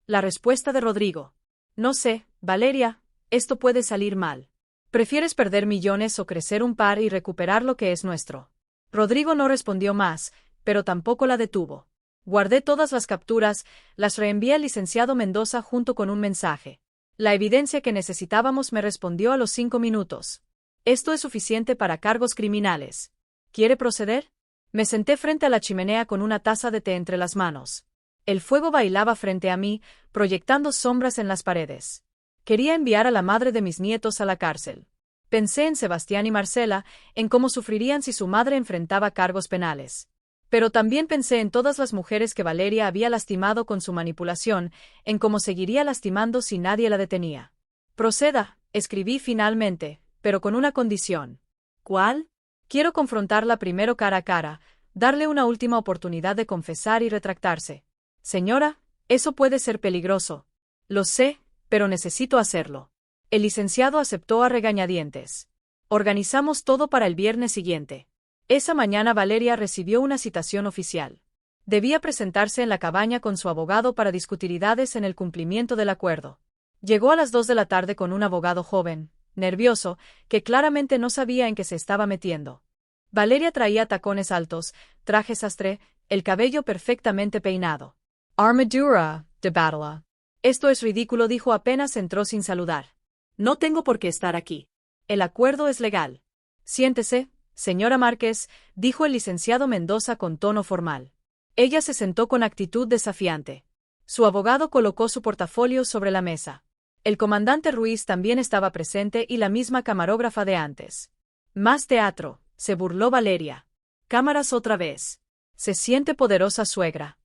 La respuesta de Rodrigo: no sé, Valeria, esto puede salir mal. ¿Prefieres perder millones o crecer un par y recuperar lo que es nuestro? Rodrigo no respondió más, pero tampoco la detuvo. Guardé todas las capturas, las reenvié al licenciado Mendoza junto con un mensaje. La evidencia que necesitábamos me respondió a los 5 minutos. Esto es suficiente para cargos criminales. ¿Quiere proceder? Me senté frente a la chimenea con una taza de té entre las manos. El fuego bailaba frente a mí, proyectando sombras en las paredes. Quería enviar a la madre de mis nietos a la cárcel. Pensé en Sebastián y Marcela, en cómo sufrirían si su madre enfrentaba cargos penales. Pero también pensé en todas las mujeres que Valeria había lastimado con su manipulación, en cómo seguiría lastimando si nadie la detenía. Proceda, escribí finalmente, pero con una condición. ¿Cuál? Quiero confrontarla primero cara a cara, darle una última oportunidad de confesar y retractarse. Señora, eso puede ser peligroso. Lo sé, pero necesito hacerlo. El licenciado aceptó a regañadientes. Organizamos todo para el viernes siguiente. Esa mañana Valeria recibió una citación oficial. Debía presentarse en la cabaña con su abogado para discutir en el cumplimiento del acuerdo. Llegó a las 2 de la tarde con un abogado joven, nervioso, que claramente no sabía en qué se estaba metiendo. Valeria traía tacones altos, traje sastre, el cabello perfectamente peinado.
Armadura de batalla.
Esto es ridículo, dijo apenas entró sin saludar. No tengo por qué estar aquí. El acuerdo es legal. Siéntese, señora Márquez, dijo el licenciado Mendoza con tono formal. Ella se sentó con actitud desafiante. Su abogado colocó su portafolio sobre la mesa. El comandante Ruiz también estaba presente y la misma camarógrafa de antes. Más teatro, se burló Valeria. Cámaras otra vez. Se siente poderosa, suegra.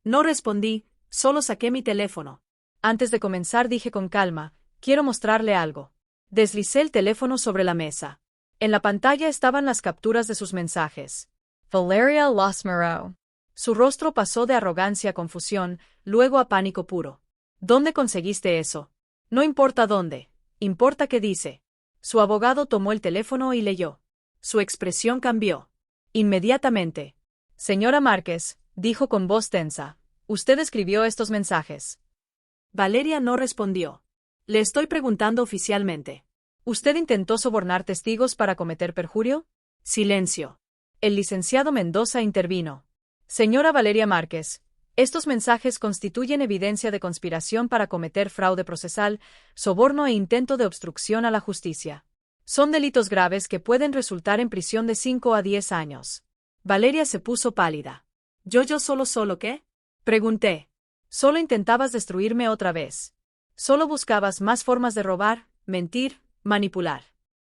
No respondí, solo saqué mi teléfono. Antes de comenzar dije con calma: quiero mostrarle algo. Deslicé el teléfono sobre la mesa. En la pantalla estaban las capturas de sus mensajes.
Valeria Losmero.
Su rostro pasó de arrogancia a confusión, luego a pánico puro. ¿Dónde conseguiste eso? No importa dónde, importa qué dice. Su abogado tomó el teléfono y leyó. Su expresión cambió. Inmediatamente. Señora Márquez, dijo con voz tensa, ¿usted escribió estos mensajes? Valeria no respondió. Le estoy preguntando oficialmente. ¿Usted intentó sobornar testigos para cometer perjurio? Silencio. El licenciado Mendoza intervino. Señora Valeria Márquez, estos mensajes constituyen evidencia de conspiración para cometer fraude procesal, soborno e intento de obstrucción a la justicia. Son delitos graves que pueden resultar en prisión de 5 a 10 años. Valeria se puso pálida. ¿Yo solo qué? Pregunté. Solo intentabas destruirme otra vez. Solo buscabas más formas de robar, mentir, manipular.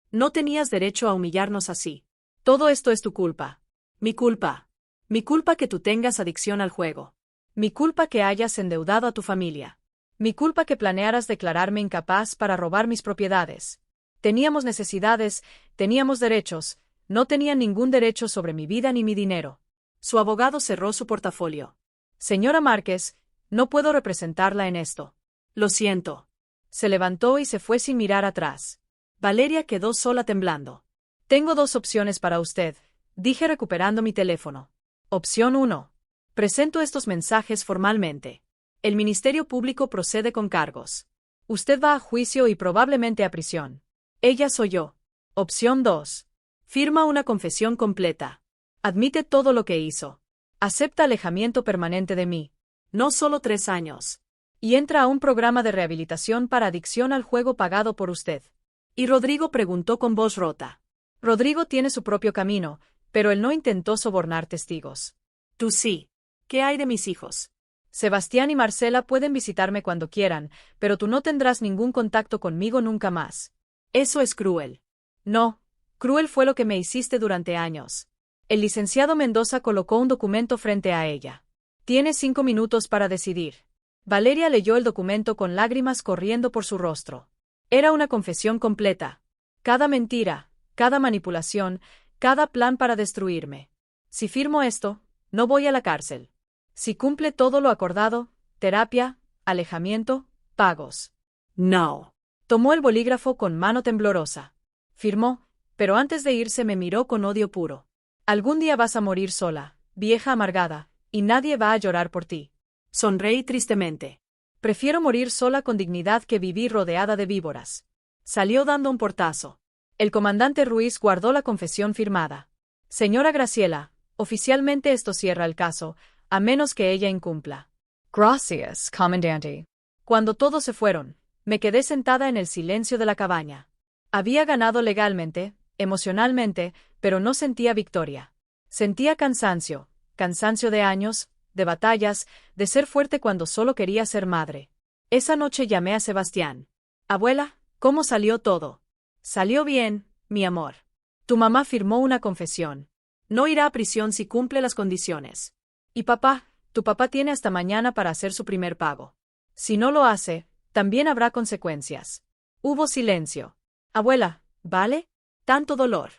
No tenías derecho a humillarnos así. Todo esto es tu culpa. Mi culpa. Mi culpa que tú tengas adicción al juego. Mi culpa que hayas endeudado a tu familia. Mi culpa que planearas declararme incapaz para robar mis propiedades. Teníamos necesidades, teníamos derechos, no tenían ningún derecho sobre mi vida ni mi dinero. Su abogado cerró su portafolio. Señora Márquez, no puedo representarla en esto. Lo siento. Se levantó y se fue sin mirar atrás. Valeria quedó sola temblando. Tengo 2 opciones para usted, dije recuperando mi teléfono. Opción 1. Presento estos mensajes formalmente. El Ministerio Público procede con cargos. Usted va a juicio y probablemente a prisión. Ella soy yo. Opción 2. Firma una confesión completa. Admite todo lo que hizo. Acepta alejamiento permanente de mí.
No solo 3 años.
Y entra a un programa de rehabilitación para adicción al juego pagado por usted.
Y Rodrigo preguntó con voz rota.
Rodrigo tiene su propio camino, pero él no intentó sobornar testigos.
Tú sí. ¿Qué hay de mis hijos?
Sebastián y Marcela pueden visitarme cuando quieran, pero tú no tendrás ningún contacto conmigo nunca más.
Eso es cruel.
No, cruel fue lo que me hiciste durante años. El licenciado Mendoza colocó un documento frente a ella. Tienes 5 minutos para decidir. Valeria leyó el documento con lágrimas corriendo por su rostro. Era una confesión completa. Cada mentira, cada manipulación, cada plan para destruirme. Si firmo esto, no voy a la cárcel. Si cumple todo lo acordado, terapia, alejamiento, pagos.
No.
Tomó el bolígrafo con mano temblorosa. Firmó, pero antes de irse me miró con odio puro. Algún día vas a morir sola, vieja amargada, y nadie va a llorar por ti.
Sonreí tristemente.
Prefiero morir sola con dignidad que vivir rodeada de víboras. Salió dando un portazo. El comandante Ruiz guardó la confesión firmada. Señora Graciela, oficialmente esto cierra el caso, a menos que ella incumpla.
Gracias, comandante.
Cuando todos se fueron, me quedé sentada en el silencio de la cabaña. Había ganado legalmente, emocionalmente, pero no sentía victoria. Sentía cansancio, cansancio de años, de batallas, de ser fuerte cuando solo quería ser madre. Esa noche llamé a Sebastián. Abuela, ¿cómo salió todo? Salió bien, mi amor. Tu mamá firmó una confesión.
No irá a prisión si cumple las condiciones.
Y papá, tu papá tiene hasta mañana para hacer su primer pago. Si no lo hace, también habrá consecuencias. Hubo silencio. Abuela, ¿vale? Tanto dolor.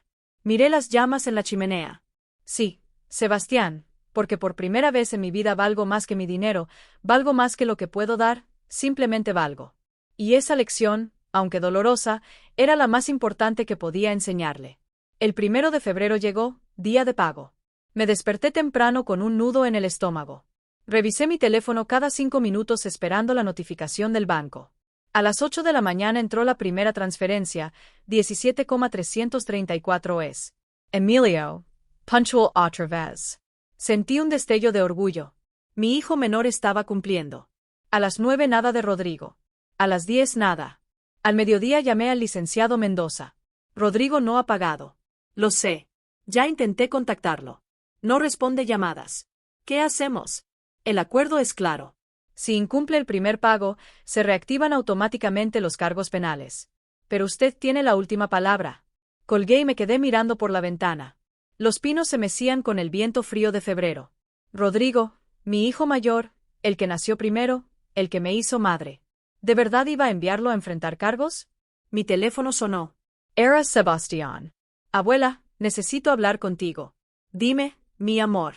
Miré las llamas en la chimenea. Sí, Sebastián, porque por primera vez en mi vida valgo más que mi dinero, valgo más que lo que puedo dar, simplemente valgo. Y esa lección, aunque dolorosa, era la más importante que podía enseñarle. El 1 de febrero llegó, día de pago. Me desperté temprano con un nudo en el estómago. Revisé mi teléfono cada 5 minutos esperando la notificación del banco. A las 8 de la mañana entró la primera transferencia, 17,334 es.
Emilio, puntual otra vez.
Sentí un destello de orgullo. Mi hijo menor estaba cumpliendo. A las 9 nada de Rodrigo. A las 10 nada. Al mediodía llamé al licenciado Mendoza. Rodrigo no ha pagado.
Lo sé. Ya intenté contactarlo. No responde llamadas. ¿Qué hacemos? El acuerdo es claro.
Si incumple el primer pago, se reactivan automáticamente los cargos penales. Pero usted tiene la última palabra. Colgué y me quedé mirando por la ventana. Los pinos se mecían con el viento frío de febrero. Rodrigo, mi hijo mayor, el que nació primero, el que me hizo madre. ¿De verdad iba a enviarlo a enfrentar cargos?
Mi teléfono sonó.
Era Sebastián.
Abuela, necesito hablar contigo.
Dime, mi amor.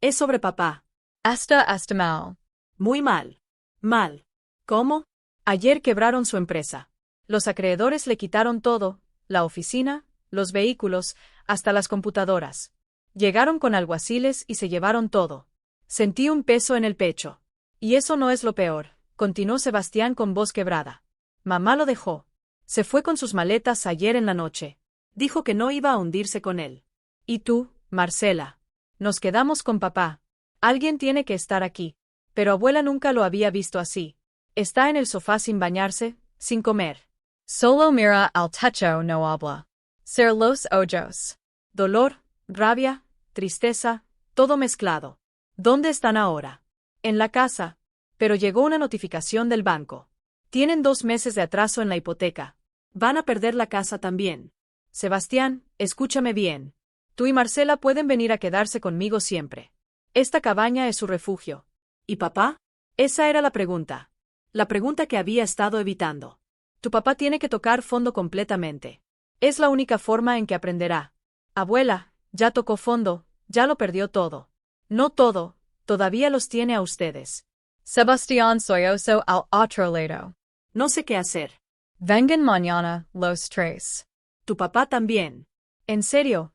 Es sobre papá.
Está mal.
Muy mal. Mal. ¿Cómo?
Ayer quebraron su empresa. Los acreedores le quitaron todo, la oficina, los vehículos, hasta las computadoras. Llegaron con alguaciles y se llevaron todo. Sentí un peso en el pecho. Y eso no es lo peor, continuó Sebastián con voz quebrada. Mamá lo dejó. Se fue con sus maletas ayer en la noche. Dijo que no iba a hundirse con él. Y tú, Marcela. Nos quedamos con papá. Alguien tiene que estar aquí. Pero abuela nunca lo había visto así. Está en el sofá sin bañarse, sin comer.
Solo mira al techo, no habla. Ser los ojos.
Dolor, rabia, tristeza, todo mezclado. ¿Dónde están ahora? En la casa. Pero llegó una notificación del banco. Tienen 2 meses de atraso en la hipoteca. Van a perder la casa también. Sebastián, escúchame bien. Tú y Marcela pueden venir a quedarse conmigo siempre. Esta cabaña es su refugio.
¿Y papá?
Esa era la pregunta. La pregunta que había estado evitando. Tu papá tiene que tocar fondo completamente. Es la única forma en que aprenderá. Abuela, ya tocó fondo, ya lo perdió todo. No todo, todavía los tiene a ustedes.
Sebastián Soyoso al otro lado.
No sé qué hacer.
Vengan mañana, los tres.
Tu papá también.
En serio,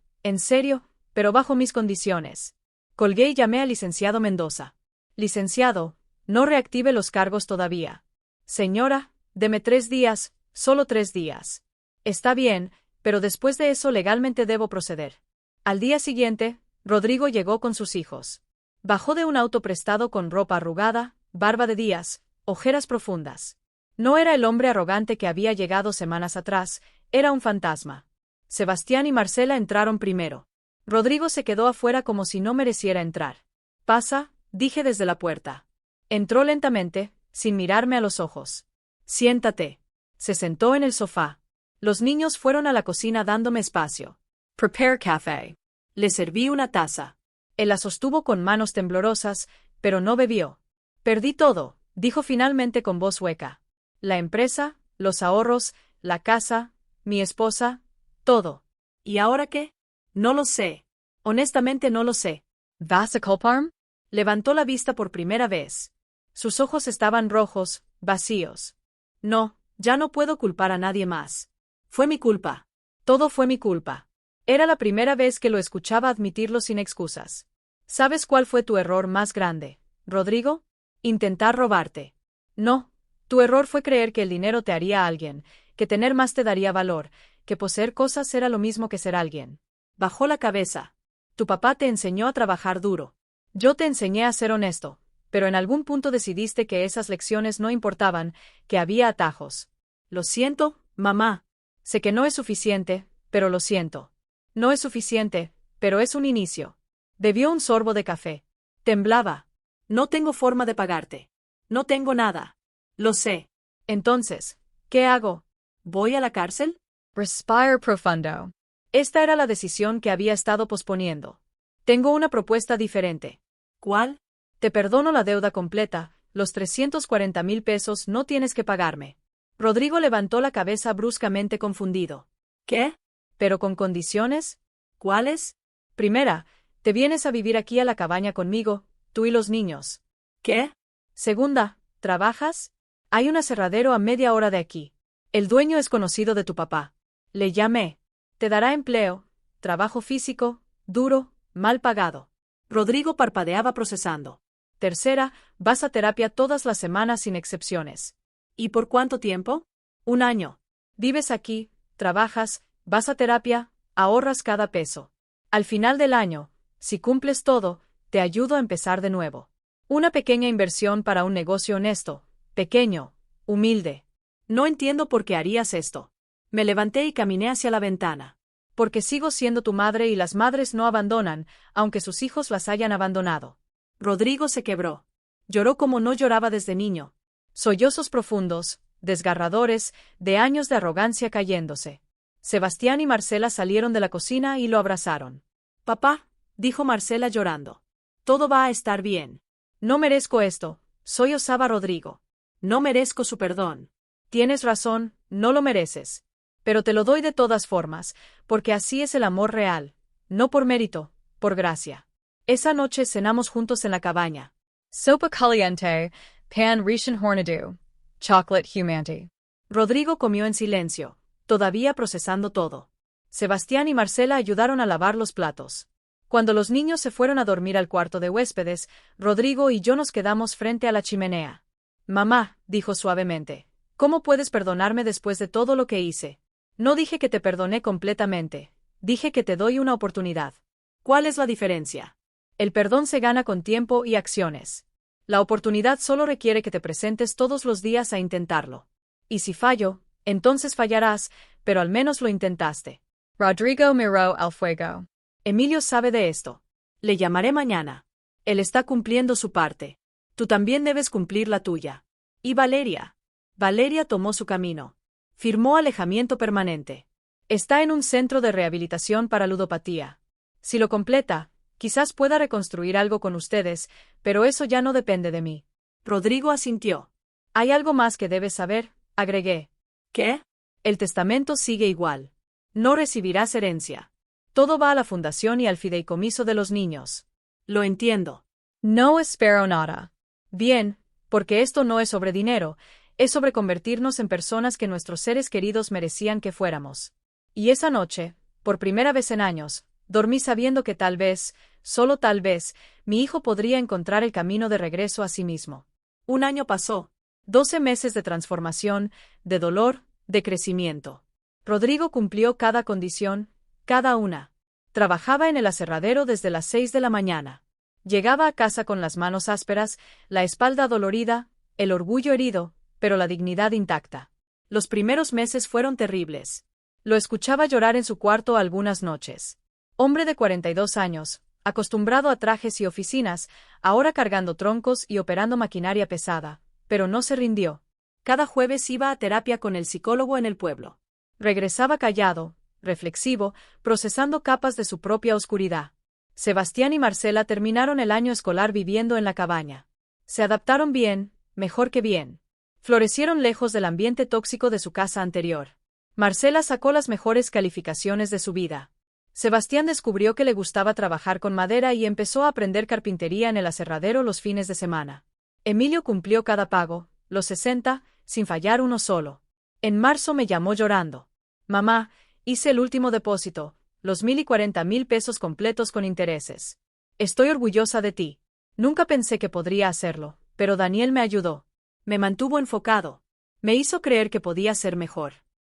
pero bajo mis condiciones. Colgué y llamé al licenciado Mendoza. Licenciado, no reactive los cargos todavía. Señora, deme 3 días, solo 3 días. Está bien, pero después de eso legalmente debo proceder. Al día siguiente, Rodrigo llegó con sus hijos. Bajó de un auto prestado con ropa arrugada, barba de días, ojeras profundas. No era el hombre arrogante que había llegado semanas atrás, era un fantasma. Sebastián y Marcela entraron primero. Rodrigo se quedó afuera como si no mereciera entrar. Pasa, dije desde la puerta. Entró lentamente, sin mirarme a los ojos. Siéntate. Se sentó en el sofá. Los niños fueron a la cocina dándome espacio. Prepare café. Le serví una taza. Él la sostuvo con manos temblorosas, pero no bebió. Perdí todo, dijo finalmente con voz hueca. La empresa, los ahorros, la casa, mi esposa, todo. ¿Y ahora qué? No lo sé. Honestamente no lo sé.
¿Vas a culparme?
Levantó la vista por primera vez. Sus ojos estaban rojos, vacíos. No, ya no puedo culpar a nadie más. Fue mi culpa. Todo fue mi culpa. Era la primera vez que lo escuchaba admitirlo sin excusas. ¿Sabes cuál fue tu error más grande, Rodrigo? Intentar robarte. No, tu error fue creer que el dinero te haría alguien, que tener más te daría valor, que poseer cosas era lo mismo que ser alguien. Bajó la cabeza. Tu papá te enseñó a trabajar duro. Yo te enseñé a ser honesto, pero en algún punto decidiste que esas lecciones no importaban, que había atajos. Lo siento, mamá. Sé que no es suficiente, pero lo siento. No es suficiente, pero es un inicio. Bebió un sorbo de café. Temblaba. No tengo forma de pagarte. No tengo nada. Lo sé. Entonces, ¿qué hago? ¿Voy a la cárcel?
Respire profundo.
Esta era la decisión que había estado posponiendo. Tengo una propuesta diferente. ¿Cuál? Te perdono la deuda completa, los 340,000 pesos no tienes que pagarme. Rodrigo levantó la cabeza bruscamente confundido. ¿Qué? ¿Pero con condiciones? ¿Cuáles? Primera, te vienes a vivir aquí a la cabaña conmigo, tú y los niños. ¿Qué? Segunda, ¿trabajas? Hay un aserradero a media hora de aquí. El dueño es conocido de tu papá. Le llamé. Te dará empleo, trabajo físico, duro, mal pagado. Rodrigo parpadeaba procesando. Tercera, vas a terapia todas las semanas sin excepciones. ¿Y por cuánto tiempo? 1 año. Vives aquí, trabajas, vas a terapia, ahorras cada peso. Al final del año, si cumples todo, te ayudo a empezar de nuevo. Una pequeña inversión para un negocio honesto, pequeño, humilde. No entiendo por qué harías esto. Me levanté y caminé hacia la ventana. Porque sigo siendo tu madre y las madres no abandonan, aunque sus hijos las hayan abandonado. Rodrigo se quebró. Lloró como no lloraba desde niño. Sollozos profundos, desgarradores, de años de arrogancia cayéndose. Sebastián y Marcela salieron de la cocina y lo abrazaron. Papá, dijo Marcela llorando. Todo va a estar bien. No merezco esto, soy Osaba Rodrigo. No merezco su perdón. Tienes razón, no lo mereces. Pero te lo doy de todas formas, porque así es el amor real. No por mérito, por gracia. Esa noche cenamos juntos en la cabaña.
Sopa caliente, pan recién horneado, chocolate humanity.
Rodrigo comió en silencio, todavía procesando todo. Sebastián y Marcela ayudaron a lavar los platos. Cuando los niños se fueron a dormir al cuarto de huéspedes, Rodrigo y yo nos quedamos frente a la chimenea. Mamá, dijo suavemente, ¿cómo puedes perdonarme después de todo lo que hice? No dije que te perdoné completamente, dije que te doy una oportunidad. ¿Cuál es la diferencia? El perdón se gana con tiempo y acciones. La oportunidad solo requiere que te presentes todos los días a intentarlo. Y si fallo, entonces fallarás, pero al menos lo intentaste.
Rodrigo miró al fuego.
Emilio sabe de esto. Le llamaré mañana. Él está cumpliendo su parte. Tú también debes cumplir la tuya. ¿Y Valeria? Valeria tomó su camino. Firmó alejamiento permanente. Está en un centro de rehabilitación para ludopatía. Si lo completa, quizás pueda reconstruir algo con ustedes, pero eso ya no depende de mí. Rodrigo asintió. Hay algo más que debes saber, agregué. ¿Qué? El testamento sigue igual. No recibirás herencia. Todo va a la fundación y al fideicomiso de los niños. Lo entiendo.
No espero nada.
Bien, porque esto no es sobre dinero, es sobre convertirnos en personas que nuestros seres queridos merecían que fuéramos. Y esa noche, por primera vez en años, dormí sabiendo que tal vez, solo tal vez, mi hijo podría encontrar el camino de regreso a sí mismo. 1 año pasó. 12 meses de transformación, de dolor, de crecimiento. Rodrigo cumplió cada condición, cada una. Trabajaba en el aserradero desde las 6 de la mañana. Llegaba a casa con las manos ásperas, la espalda dolorida, el orgullo herido, pero la dignidad intacta. Los primeros meses fueron terribles. Lo escuchaba llorar en su cuarto algunas noches. Hombre de 42 años, acostumbrado a trajes y oficinas, ahora cargando troncos y operando maquinaria pesada, pero no se rindió. Cada jueves iba a terapia con el psicólogo en el pueblo. Regresaba callado, reflexivo, procesando capas de su propia oscuridad. Sebastián y Marcela terminaron el año escolar viviendo en la cabaña. Se adaptaron bien, mejor que bien. Florecieron lejos del ambiente tóxico de su casa anterior. Marcela sacó las mejores calificaciones de su vida. Sebastián descubrió que le gustaba trabajar con madera y empezó a aprender carpintería en el aserradero los fines de semana. Emilio cumplió cada pago, los 60, sin fallar uno solo. En marzo me llamó llorando. Mamá, hice el último depósito, los 1,040,000 pesos completos con intereses. Estoy orgullosa de ti. Nunca pensé que podría hacerlo, pero Daniel me ayudó. Me mantuvo enfocado. Me hizo creer que podía ser mejor.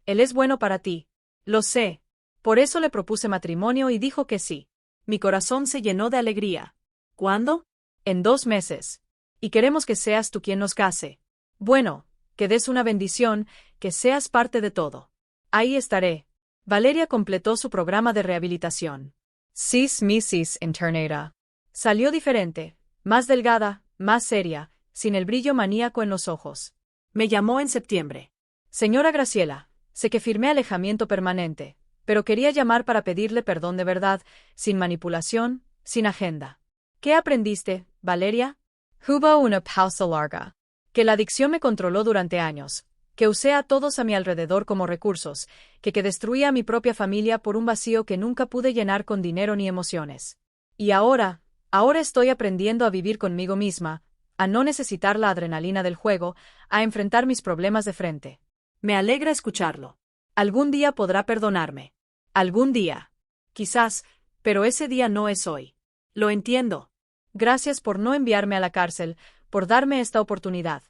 Él es bueno para ti. Lo sé. Por eso le propuse matrimonio y dijo que sí. Mi corazón se llenó de alegría. ¿Cuándo? En 2 meses. Y queremos que seas tú quien nos case. Bueno, que des una bendición, que seas parte de todo. Ahí estaré. Valeria completó su programa de rehabilitación.
Sis misis internata.
Salió diferente, más delgada, más seria, sin el brillo maníaco en los ojos. Me llamó en septiembre. Señora Graciela, sé que firmé alejamiento permanente, pero quería llamar para pedirle perdón de verdad, sin manipulación, sin agenda. ¿Qué aprendiste, Valeria?
Hubo una pausa larga.
Que la adicción me controló durante años, que usé a todos a mi alrededor como recursos, que destruía a mi propia familia por un vacío que nunca pude llenar con dinero ni emociones. Y ahora estoy aprendiendo a vivir conmigo misma, a no necesitar la adrenalina del juego, a enfrentar mis problemas de frente. Me alegra escucharlo. Algún día podrá perdonarme. Algún día. Quizás, pero ese día no es hoy. Lo entiendo. Gracias por no enviarme a la cárcel, por darme esta oportunidad.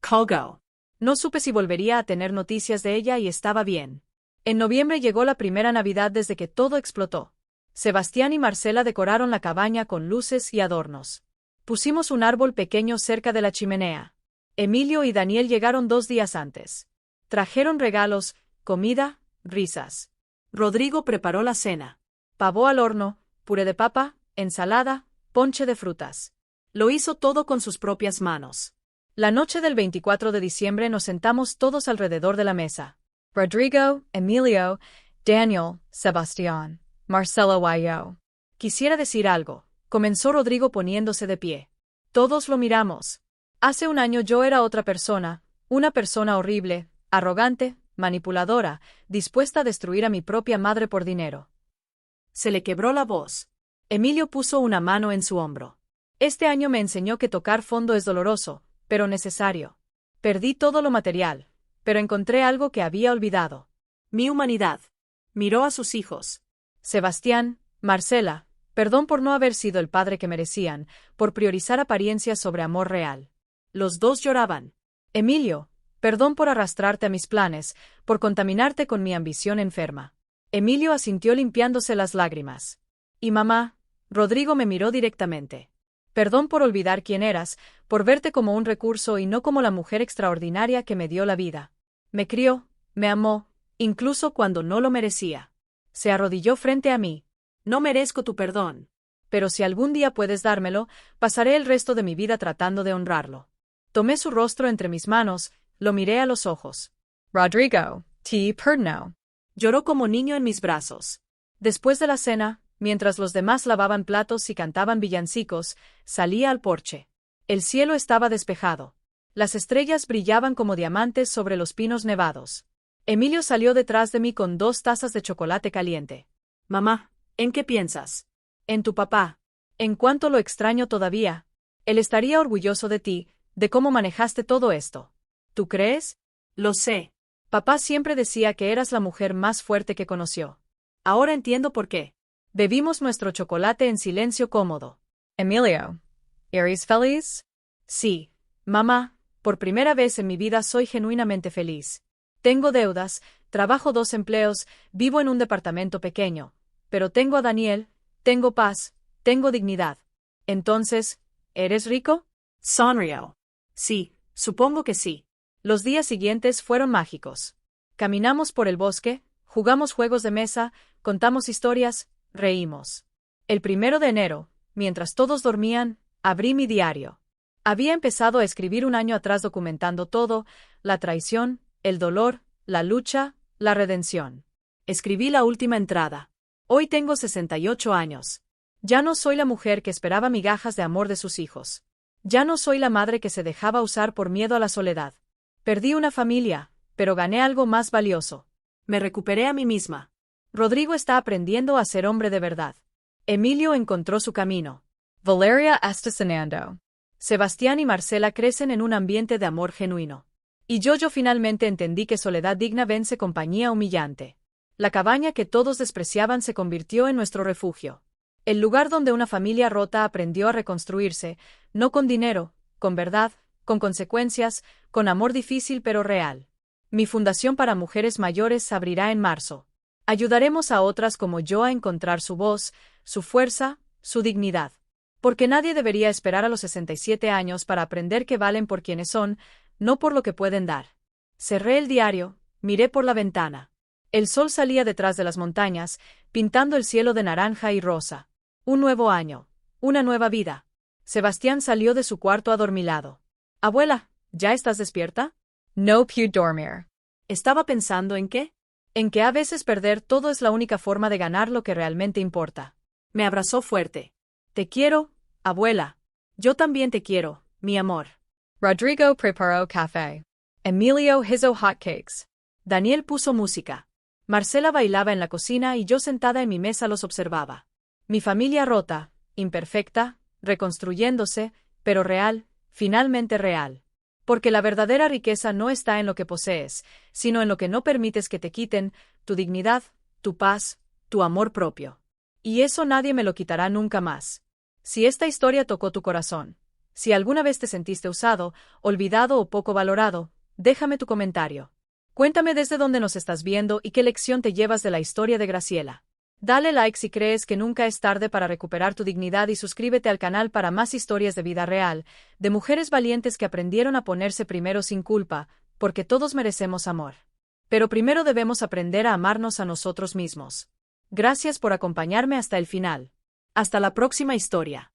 Colgo. No supe si volvería a tener noticias de ella y estaba bien. En noviembre llegó la primera Navidad desde que todo explotó. Sebastián y Marcela decoraron la cabaña con luces y adornos. Pusimos un árbol pequeño cerca de la chimenea. Emilio y Daniel llegaron 2 días antes. Trajeron regalos, comida, risas. Rodrigo preparó la cena. Pavo al horno, puré de papa, ensalada, ponche de frutas. Lo hizo todo con sus propias manos. La noche del 24 de diciembre nos sentamos todos alrededor de la mesa.
Rodrigo, Emilio, Daniel, Sebastián, Marcela y yo.
Quisiera decir algo, comenzó Rodrigo poniéndose de pie. Todos lo miramos. Hace un año yo era otra persona, una persona horrible, arrogante, manipuladora, dispuesta a destruir a mi propia madre por dinero. Se le quebró la voz. Emilio puso una mano en su hombro. Este año me enseñó que tocar fondo es doloroso, pero necesario. Perdí todo lo material, pero encontré algo que había olvidado. Mi humanidad. Miró a sus hijos. Sebastián, Marcela, perdón por no haber sido el padre que merecían, por priorizar apariencias sobre amor real. Los dos lloraban. Emilio, perdón por arrastrarte a mis planes, por contaminarte con mi ambición enferma. Emilio asintió limpiándose las lágrimas. Y mamá, Rodrigo me miró directamente. Perdón por olvidar quién eras, por verte como un recurso y no como la mujer extraordinaria que me dio la vida. Me crió, me amó, incluso cuando no lo merecía. Se arrodilló frente a mí. No merezco tu perdón. Pero si algún día puedes dármelo, pasaré el resto de mi vida tratando de honrarlo. Tomé su rostro entre mis manos, lo miré a los ojos.
Rodrigo, te perdono.
Lloró como niño en mis brazos. Después de la cena, mientras los demás lavaban platos y cantaban villancicos, salía al porche. El cielo estaba despejado. Las estrellas brillaban como diamantes sobre los pinos nevados. Emilio salió detrás de mí con 2 tazas de chocolate caliente. Mamá, ¿en qué piensas? En tu papá. ¿En cuánto lo extraño todavía? Él estaría orgulloso de ti, de cómo manejaste todo esto. ¿Tú crees? Lo sé. Papá siempre decía que eras la mujer más fuerte que conoció. Ahora entiendo por qué. Bebimos nuestro chocolate en silencio cómodo.
Emilio, ¿eres feliz?
Sí, mamá, por primera vez en mi vida soy genuinamente feliz. Tengo deudas, trabajo 2 empleos, vivo en un departamento pequeño, pero tengo a Daniel, tengo paz, tengo dignidad. Entonces, ¿eres rico?
Sonrió. Sí, supongo que sí.
Los días siguientes fueron mágicos. Caminamos por el bosque, jugamos juegos de mesa, contamos historias, reímos. El 1 de enero, mientras todos dormían, abrí mi diario. Había empezado a escribir un año atrás documentando todo, la traición, el dolor, la lucha, la redención.
Escribí la última entrada. Hoy tengo 68 años.
Ya no soy la mujer que esperaba migajas de amor de sus hijos. Ya no soy la madre que se dejaba usar por miedo a la soledad. Perdí una familia, pero gané algo más valioso.
Me recuperé a mí misma.
Rodrigo está aprendiendo a ser hombre de verdad. Emilio encontró su camino.
Valeria está sanando.
Sebastián y Marcela crecen en un ambiente de amor genuino. Y yo finalmente entendí que soledad digna vence compañía humillante. La cabaña que todos despreciaban se convirtió en nuestro refugio. El lugar donde una familia rota aprendió a reconstruirse, no con dinero, con verdad, con consecuencias, con amor difícil pero real. Mi fundación para mujeres mayores se abrirá en marzo. Ayudaremos a otras como yo a encontrar su voz, su fuerza, su dignidad. Porque nadie debería esperar a los 67 años para aprender que valen por quienes son, no por lo que pueden dar. Cerré el diario, miré por la ventana. El sol salía detrás de las montañas, pintando el cielo de naranja y rosa. Un nuevo año, una nueva vida. Sebastián salió de su cuarto adormilado. Abuela, ¿ya estás despierta?
No puedo dormir.
¿Estaba pensando en qué?
En que a veces perder todo es la única forma de ganar lo que realmente importa.
Me abrazó fuerte.
Te quiero, abuela. Yo también te quiero, mi amor.
Rodrigo preparó café. Emilio hizo hotcakes.
Daniel puso música. Marcela bailaba en la cocina y yo sentada en mi mesa los observaba. Mi familia rota, imperfecta, reconstruyéndose, pero real, finalmente real. Porque la verdadera riqueza no está en lo que posees, sino en lo que no permites que te quiten, tu dignidad, tu paz, tu amor propio. Y eso nadie me lo quitará nunca más. Si esta historia tocó tu corazón, si alguna vez te sentiste usado, olvidado o poco valorado, déjame tu comentario. Cuéntame desde dónde nos estás viendo y qué lección te llevas de la historia de Graciela. Dale like si crees que nunca es tarde para recuperar tu dignidad y suscríbete al canal para más historias de vida real, de mujeres valientes que aprendieron a ponerse primero sin culpa, porque todos merecemos amor. Pero primero debemos aprender a amarnos a nosotros mismos. Gracias por acompañarme hasta el final.
Hasta la próxima historia.